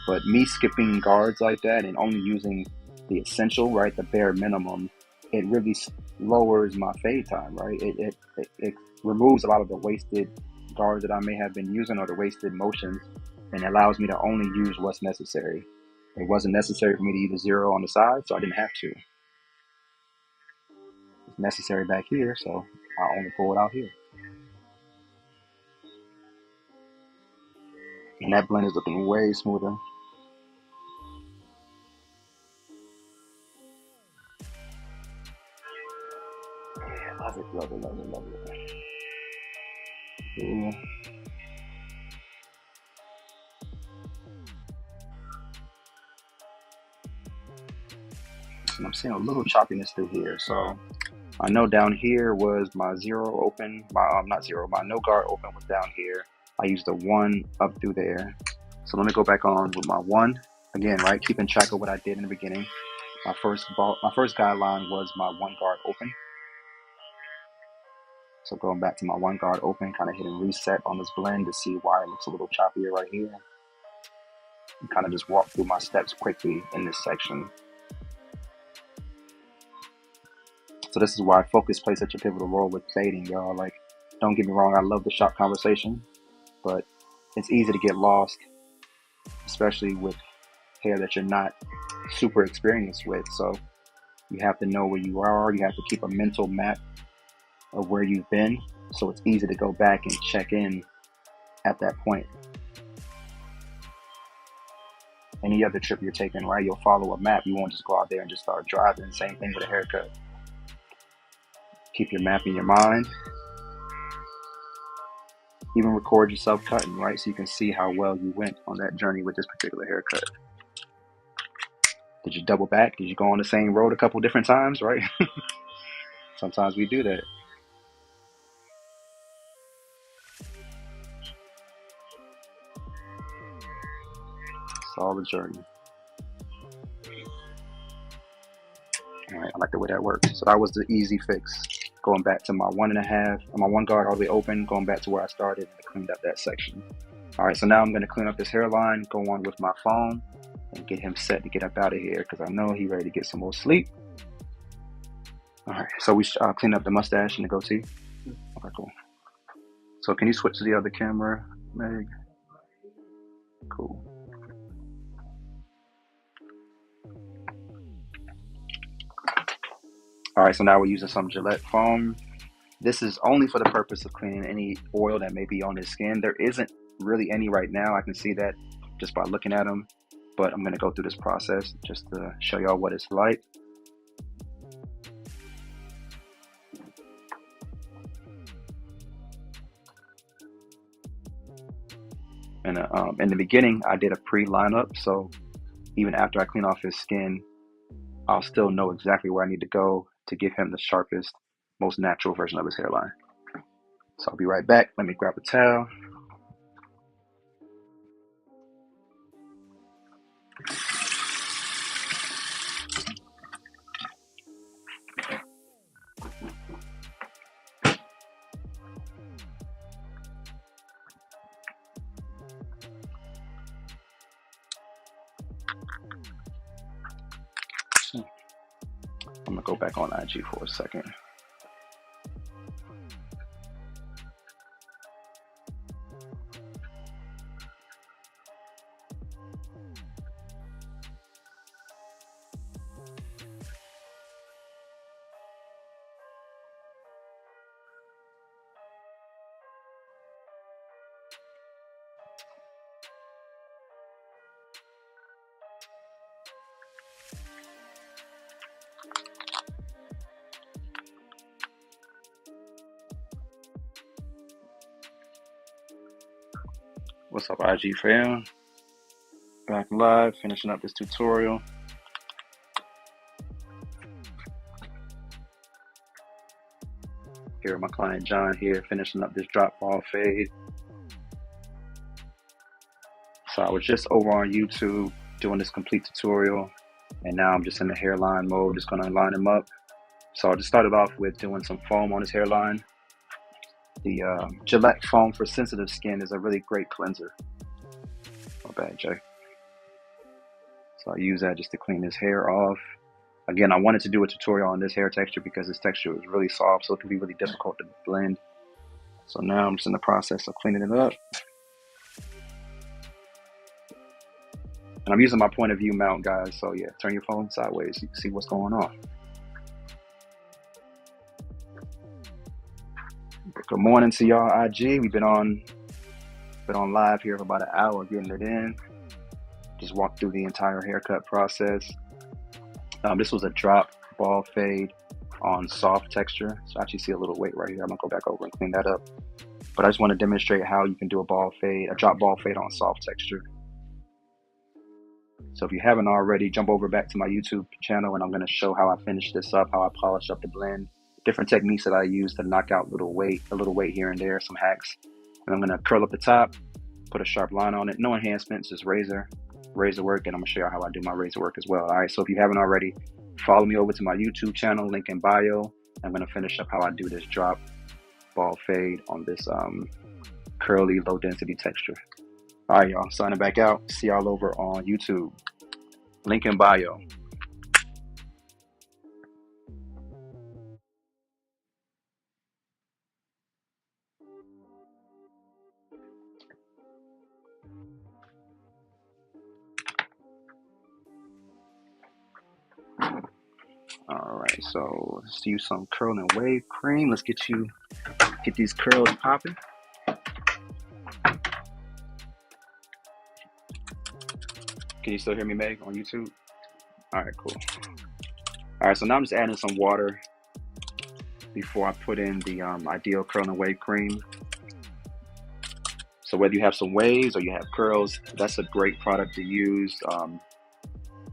But me skipping guards like that and only using the essential, right, the bare minimum, it really lowers my fade time, right? It removes a lot of the wasted guards that I may have been using or the wasted motions, and allows me to only use what's necessary. It wasn't necessary for me to use a 0 on the side, so I didn't have to. It's necessary back here, so I only pull it out here. And that blend is looking way smoother. Yeah, love it, love it, love it, love it. Ooh. And I'm seeing a little choppiness through here. So I know down here was my 0 open, my not 0, my no guard open was down here. I used the 1 up through there. So let me go back on with my 1 again, right? Keeping track of what I did in the beginning. My first guideline was my 1 guard open. So going back to my 1 guard open, kind of hitting reset on this blend to see why it looks a little choppier right here. And kind of just walk through my steps quickly in this section. So this is why focus plays such a pivotal role with fading, y'all. Like, don't get me wrong, I love the shop conversation, but it's easy to get lost, especially with hair that you're not super experienced with. So you have to know where you are. You have to keep a mental map of where you've been, so it's easy to go back and check in at that point. Any other trip you're taking, right, you'll follow a map. You won't just go out there and just start driving. Same thing with a haircut. Keep your map in your mind. Even record yourself cutting, right, so you can see how well you went on that journey with this particular haircut. Did you double back? Did you go on the same road a couple different times, right? Sometimes we do that. It's all the journey. All right, I like the way that works. So that was the easy fix. going back to my 1.5, my 1 guard all the way open, going back to where I started, and I cleaned up that section. All right, so now I'm going to clean up this hairline, go on with my phone, and get him set to get up out of here because I know he's ready to get some more sleep. All right, so we clean up the mustache and the goatee. Okay, cool. So can you switch to the other camera, Meg? Cool. All right, so now we're using some Gillette foam. This is only for the purpose of cleaning any oil that may be on his skin. There isn't really any right now. I can see that just by looking at him, but I'm gonna go through this process just to show y'all what it's like. And in the beginning, I did a pre-lineup, so even after I clean off his skin, I'll still know exactly where I need to go to give him the sharpest, most natural version of his hairline. So I'll be right back. Let me grab a towel. I'm gonna go back on IG for a second. What's up, IG fam? Back live, finishing up this tutorial. Here, my client John here, finishing up this drop ball fade. So I was just over on YouTube doing this complete tutorial, and now I'm just in the hairline mode, just gonna line him up. So I just started off with doing some foam on his hairline. The Gillette foam for sensitive skin is a really great cleanser. Not bad, Jay. So I use that just to clean his hair off. Again, I wanted to do a tutorial on this hair texture because this texture is really soft, so it can be really difficult to blend. So now I'm just in the process of cleaning it up. And I'm using my point of view mount, guys. So yeah, turn your phone sideways so you can see what's going on. Good morning to y'all, IG. We've been on live here for about an hour getting it in. Just walked through the entire haircut process. This was a drop ball fade on soft texture. So I actually see a little weight right here. I'm gonna go back over and clean that up. But I just want to demonstrate how you can do a drop ball fade on soft texture. So if you haven't already, jump over back to my YouTube channel and I'm gonna show how I finish this up, how I polish up the blend, different techniques that I use to knock out a little weight here and there, some hacks. And I'm gonna curl up the top, put a sharp line on it, no enhancements, just razor work, and I'm gonna show you how I do my razor work as well. All right, so if you haven't already, follow me over to my YouTube channel, link in bio. I'm gonna finish up how I do this drop ball fade on this curly low density texture. All right, y'all, signing back out. See y'all over on YouTube. Link in bio. All right, so let's use some curl and wave cream. Let's get these curls popping. Can you still hear me, Meg, on YouTube? All right, cool. All right, so now I'm just adding some water before I put in the Ideal Curl and Wave Cream. So whether you have some waves or you have curls, that's a great product to use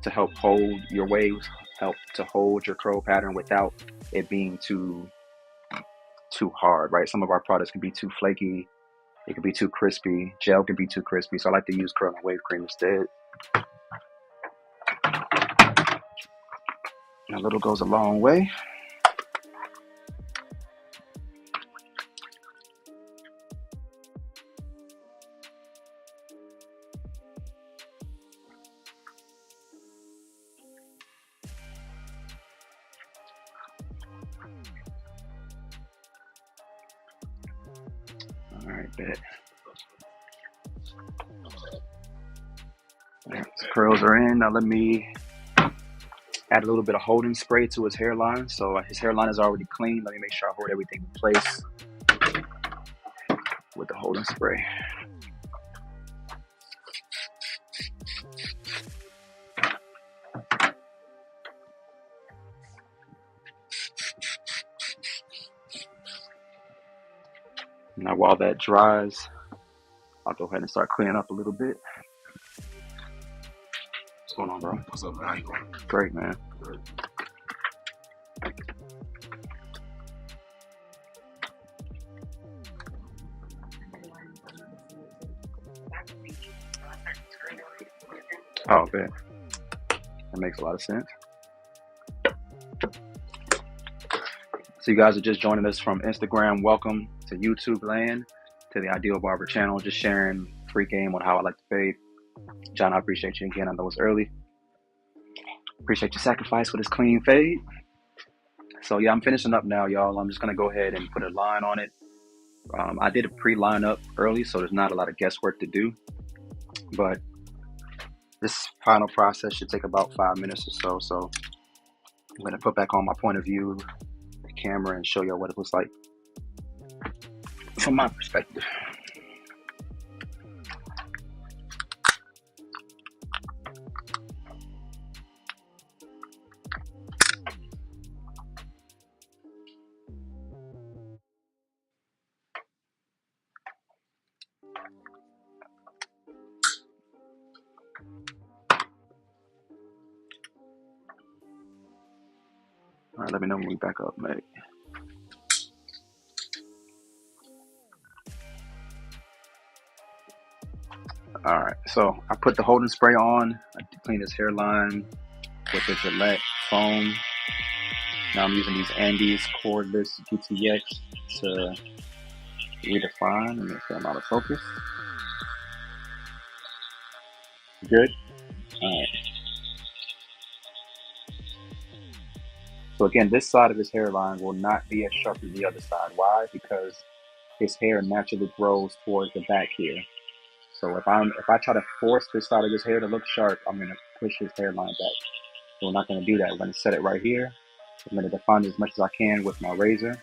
to help hold your waves, help to hold your curl pattern without it being too hard, right? Some of our products can be too flaky. It can be too crispy. Gel can be too crispy. So I like to use Curl and Wave Cream instead. And a little goes a long way. All right, bet. All right, his curls are in. Now let me add a little bit of holding spray to his hairline. So his hairline is already clean. Let me make sure I hold everything in place with the holding spray. Now while that dries, I'll go ahead and start cleaning up a little bit. What's going on, bro? What's up, man? How you doing? Great, man. Good. Oh, bet. That makes a lot of sense. So you guys are just joining us from Instagram. Welcome to YouTube land, to the Ideal Barber channel. Just sharing free game on how I like to fade. John, I appreciate you again. I know it's early. Appreciate your sacrifice for this clean fade. So yeah, I'm finishing up now, y'all. I'm just gonna go ahead and put a line on it. I did a pre-line up early, so there's not a lot of guesswork to do. But this final process should take about 5 minutes or so. So I'm gonna put back on my point of view, the camera, and show y'all what it looks like from my perspective. All right, let me know when we back up, mate. All right, so I put the holding spray on. I clean his hairline with the Gillette foam. Now I'm using these Andes cordless GTX to redefine and make them out of focus. Good. All right. So again, this side of his hairline will not be as sharp as the other side. Why? Because his hair naturally grows towards the back here. So if I try to force this side of his hair to look sharp, I'm gonna push his hairline back. So we're not gonna do that. We're gonna set it right here. I'm gonna define it as much as I can with my razor,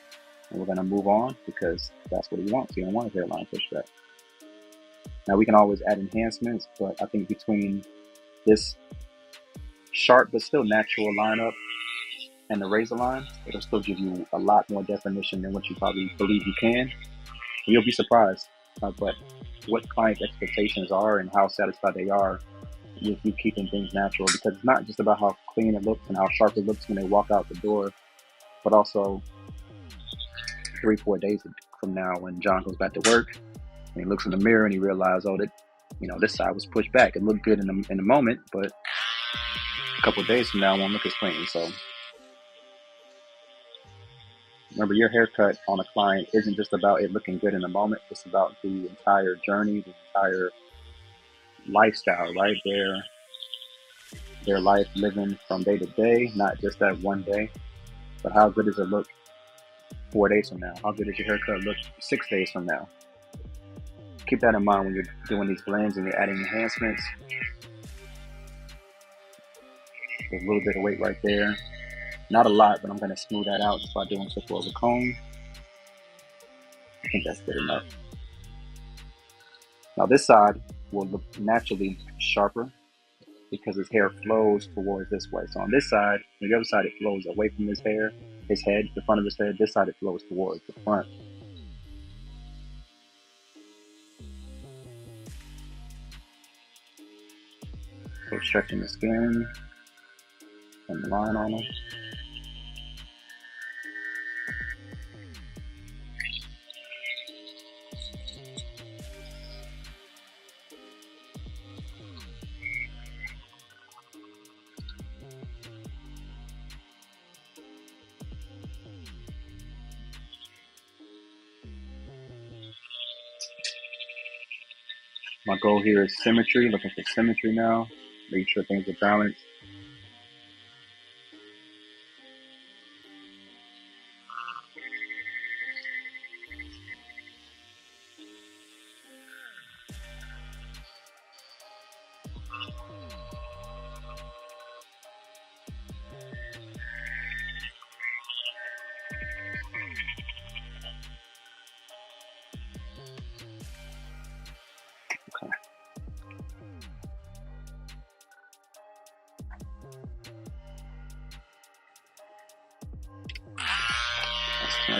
and we're gonna move on because that's what he wants. He don't want his hairline pushed back. Now we can always add enhancements, but I think between this sharp but still natural lineup and the razor line, it'll still give you a lot more definition than what you probably believe you can. And you'll be surprised but what clients' expectations are and how satisfied they are with you keeping things natural, because it's not just about how clean it looks and how sharp it looks when they walk out the door, but also 3-4 days from now when John goes back to work and he looks in the mirror and he realizes, oh, that this side was pushed back. It looked good in the moment, but a couple of days from now it won't look as clean. So remember, your haircut on a client isn't just about it looking good in the moment. It's about the entire journey, the entire lifestyle, right? Their life living from day to day, not just that one day. But how good does it look 4 days from now? How good does your haircut look 6 days from now? Keep that in mind when you're doing these blends and you're adding enhancements. There's a little bit of weight right there. Not a lot, but I'm going to smooth that out just by doing so with a comb. I think that's good enough. Now this side will look naturally sharper because his hair flows towards this way. So on this side, on the other side, it flows away from his hair, his head, the front of his head. This side, it flows towards the front. So stretching the skin and the line on them. My goal here is symmetry, looking for symmetry now, making sure things are balanced.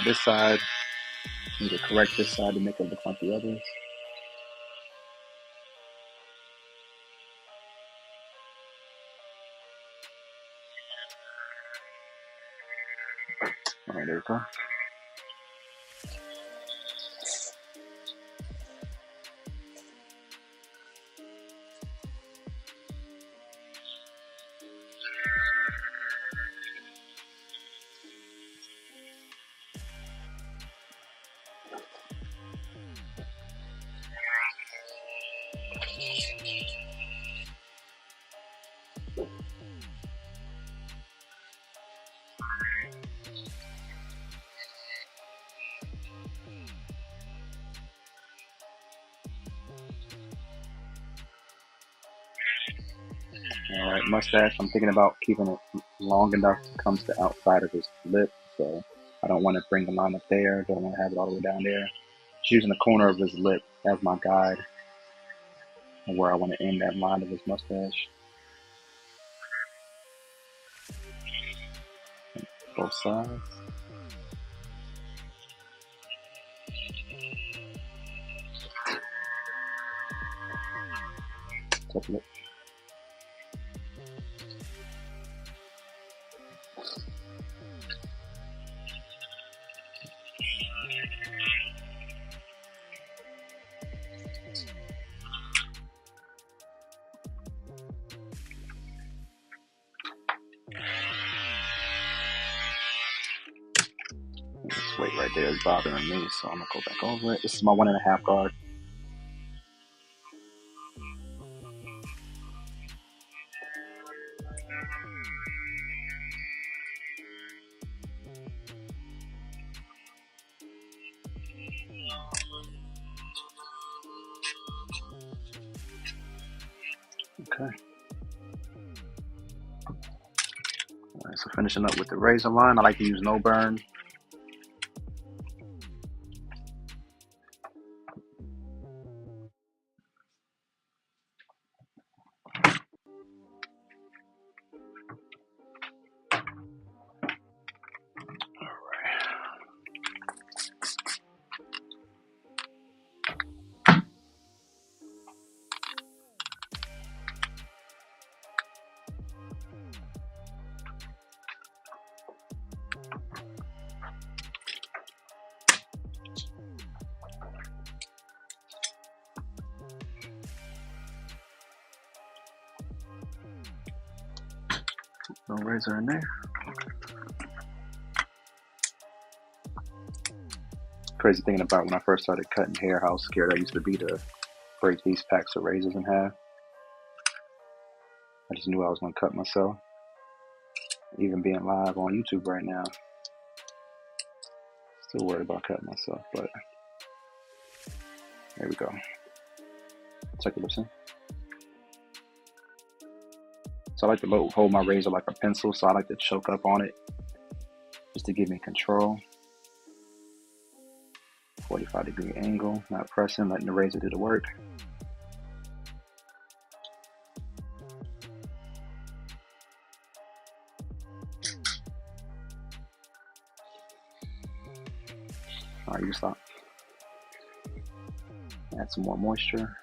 this side, need to correct this side to make it look like the others. All right, there we go. All right, mustache. I'm thinking about keeping it long enough to come to the outside of his lip, so I don't want to bring the line up there. Don't want to have it all the way down there. Just using the corner of his lip as my guide and where I want to end that line of his mustache. Both sides. Top lip. This weight right there is bothering me, so I'm gonna go back over it. This is my 1.5 guard. Okay. All right, so finishing up with the razor line. I like to use no burn. No razor in there. Crazy thinking about when I first started cutting hair, how scared I used to be to break these packs of razors in half. I just knew I was going to cut myself. Even being live on YouTube right now, still worried about cutting myself, but there we go. Take a listen. So I like to hold my razor like a pencil, so I like to choke up on it just to give me control. 45-degree angle, not pressing, letting the razor do the work. All right, you can stop. Add some more moisture.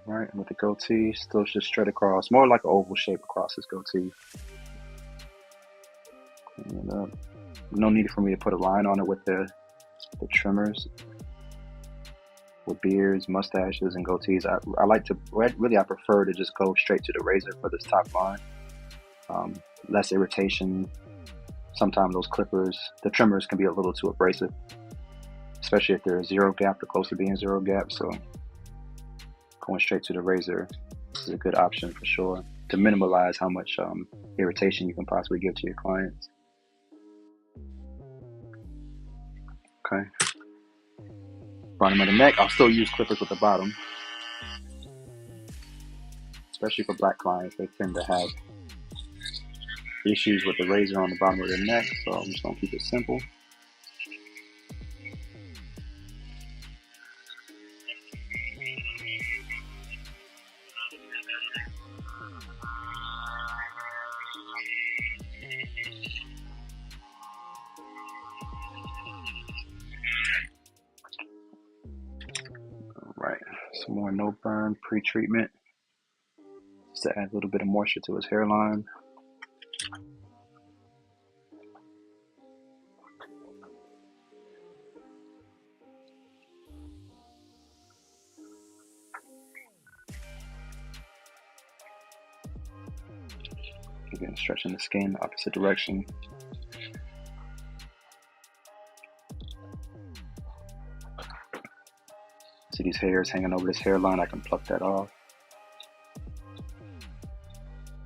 All right, with the goatee, still just straight across, more like an oval shape across this goatee. And, no need for me to put a line on it with the trimmers. With beards, mustaches, and goatees, I like to, really I prefer to just go straight to the razor for this top line. Less irritation. Sometimes those clippers, the trimmers can be a little too abrasive, especially if they're zero gap or close to being zero gap. So going straight to the razor is a good option for sure to minimize how much irritation you can possibly give to your clients. Okay. Bottom of the neck, I'll still use clippers with the bottom, especially for black clients. They tend to have issues with the razor on the bottom of their neck, so I'm just gonna keep it simple. All right, some more no burn pre-treatment just to add a little bit of moisture to his hairline. Again, stretching the skin opposite direction. See these hairs hanging over this hairline, I can pluck that off.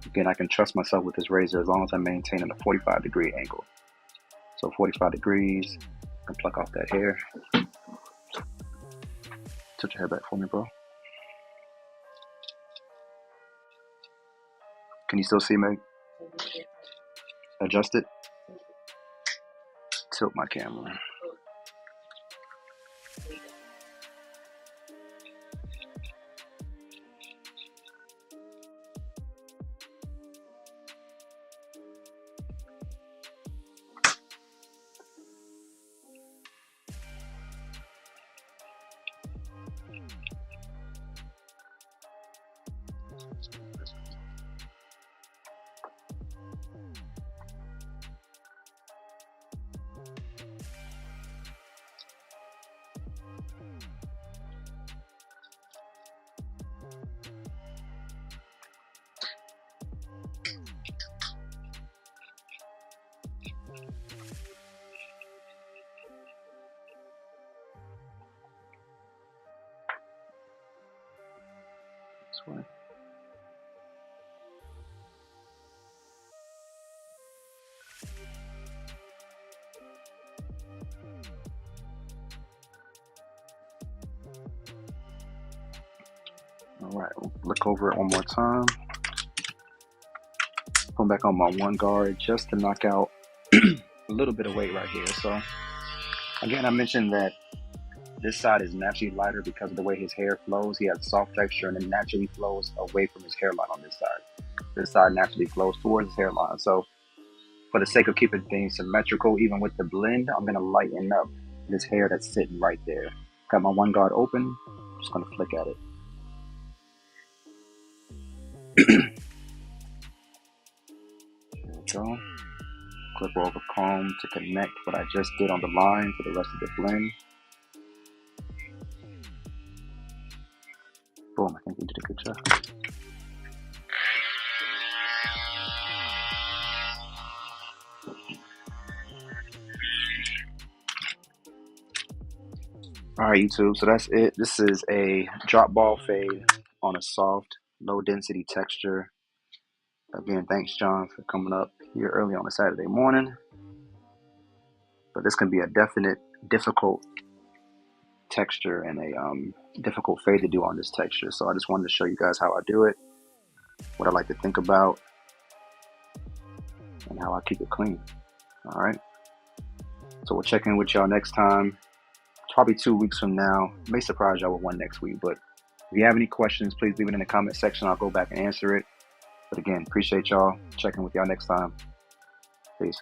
Again, I can trust myself with this razor as long as I'm maintaining a 45-degree angle. So 45 degrees, I can pluck off that hair. Tilt your hair back for me, bro. Can you still see me? Adjust it. Tilt my camera. This way. All right, we'll look over it one more time. Put back on my one guard just to knock out a little bit of weight right here. So again, I mentioned that this side is naturally lighter because of the way his hair flows. He has soft texture and it naturally flows away from his hairline on this side. This side naturally flows towards his hairline. So for the sake of keeping things symmetrical, even with the blend, I'm gonna lighten up this hair that's sitting right there. Got my one guard open, just gonna flick at it. There we go. Clip over comb to connect what I just did on the line to the rest of the blend. Boom, I think we did a good job. All right, YouTube, so that's it. This is a drop ball fade on a soft, low density texture. Again, thanks, John, for coming up here early on a Saturday morning. But this can be a definite difficult texture and a difficult fade to do on this texture. So I just wanted to show you guys how I do it, what I like to think about, and how I keep it clean. All right. So we'll check in with y'all next time. Probably 2 weeks from now. May surprise y'all with one next week. But if you have any questions, please leave it in the comment section. I'll go back and answer it. But again, appreciate y'all. Checking with y'all next time. Peace.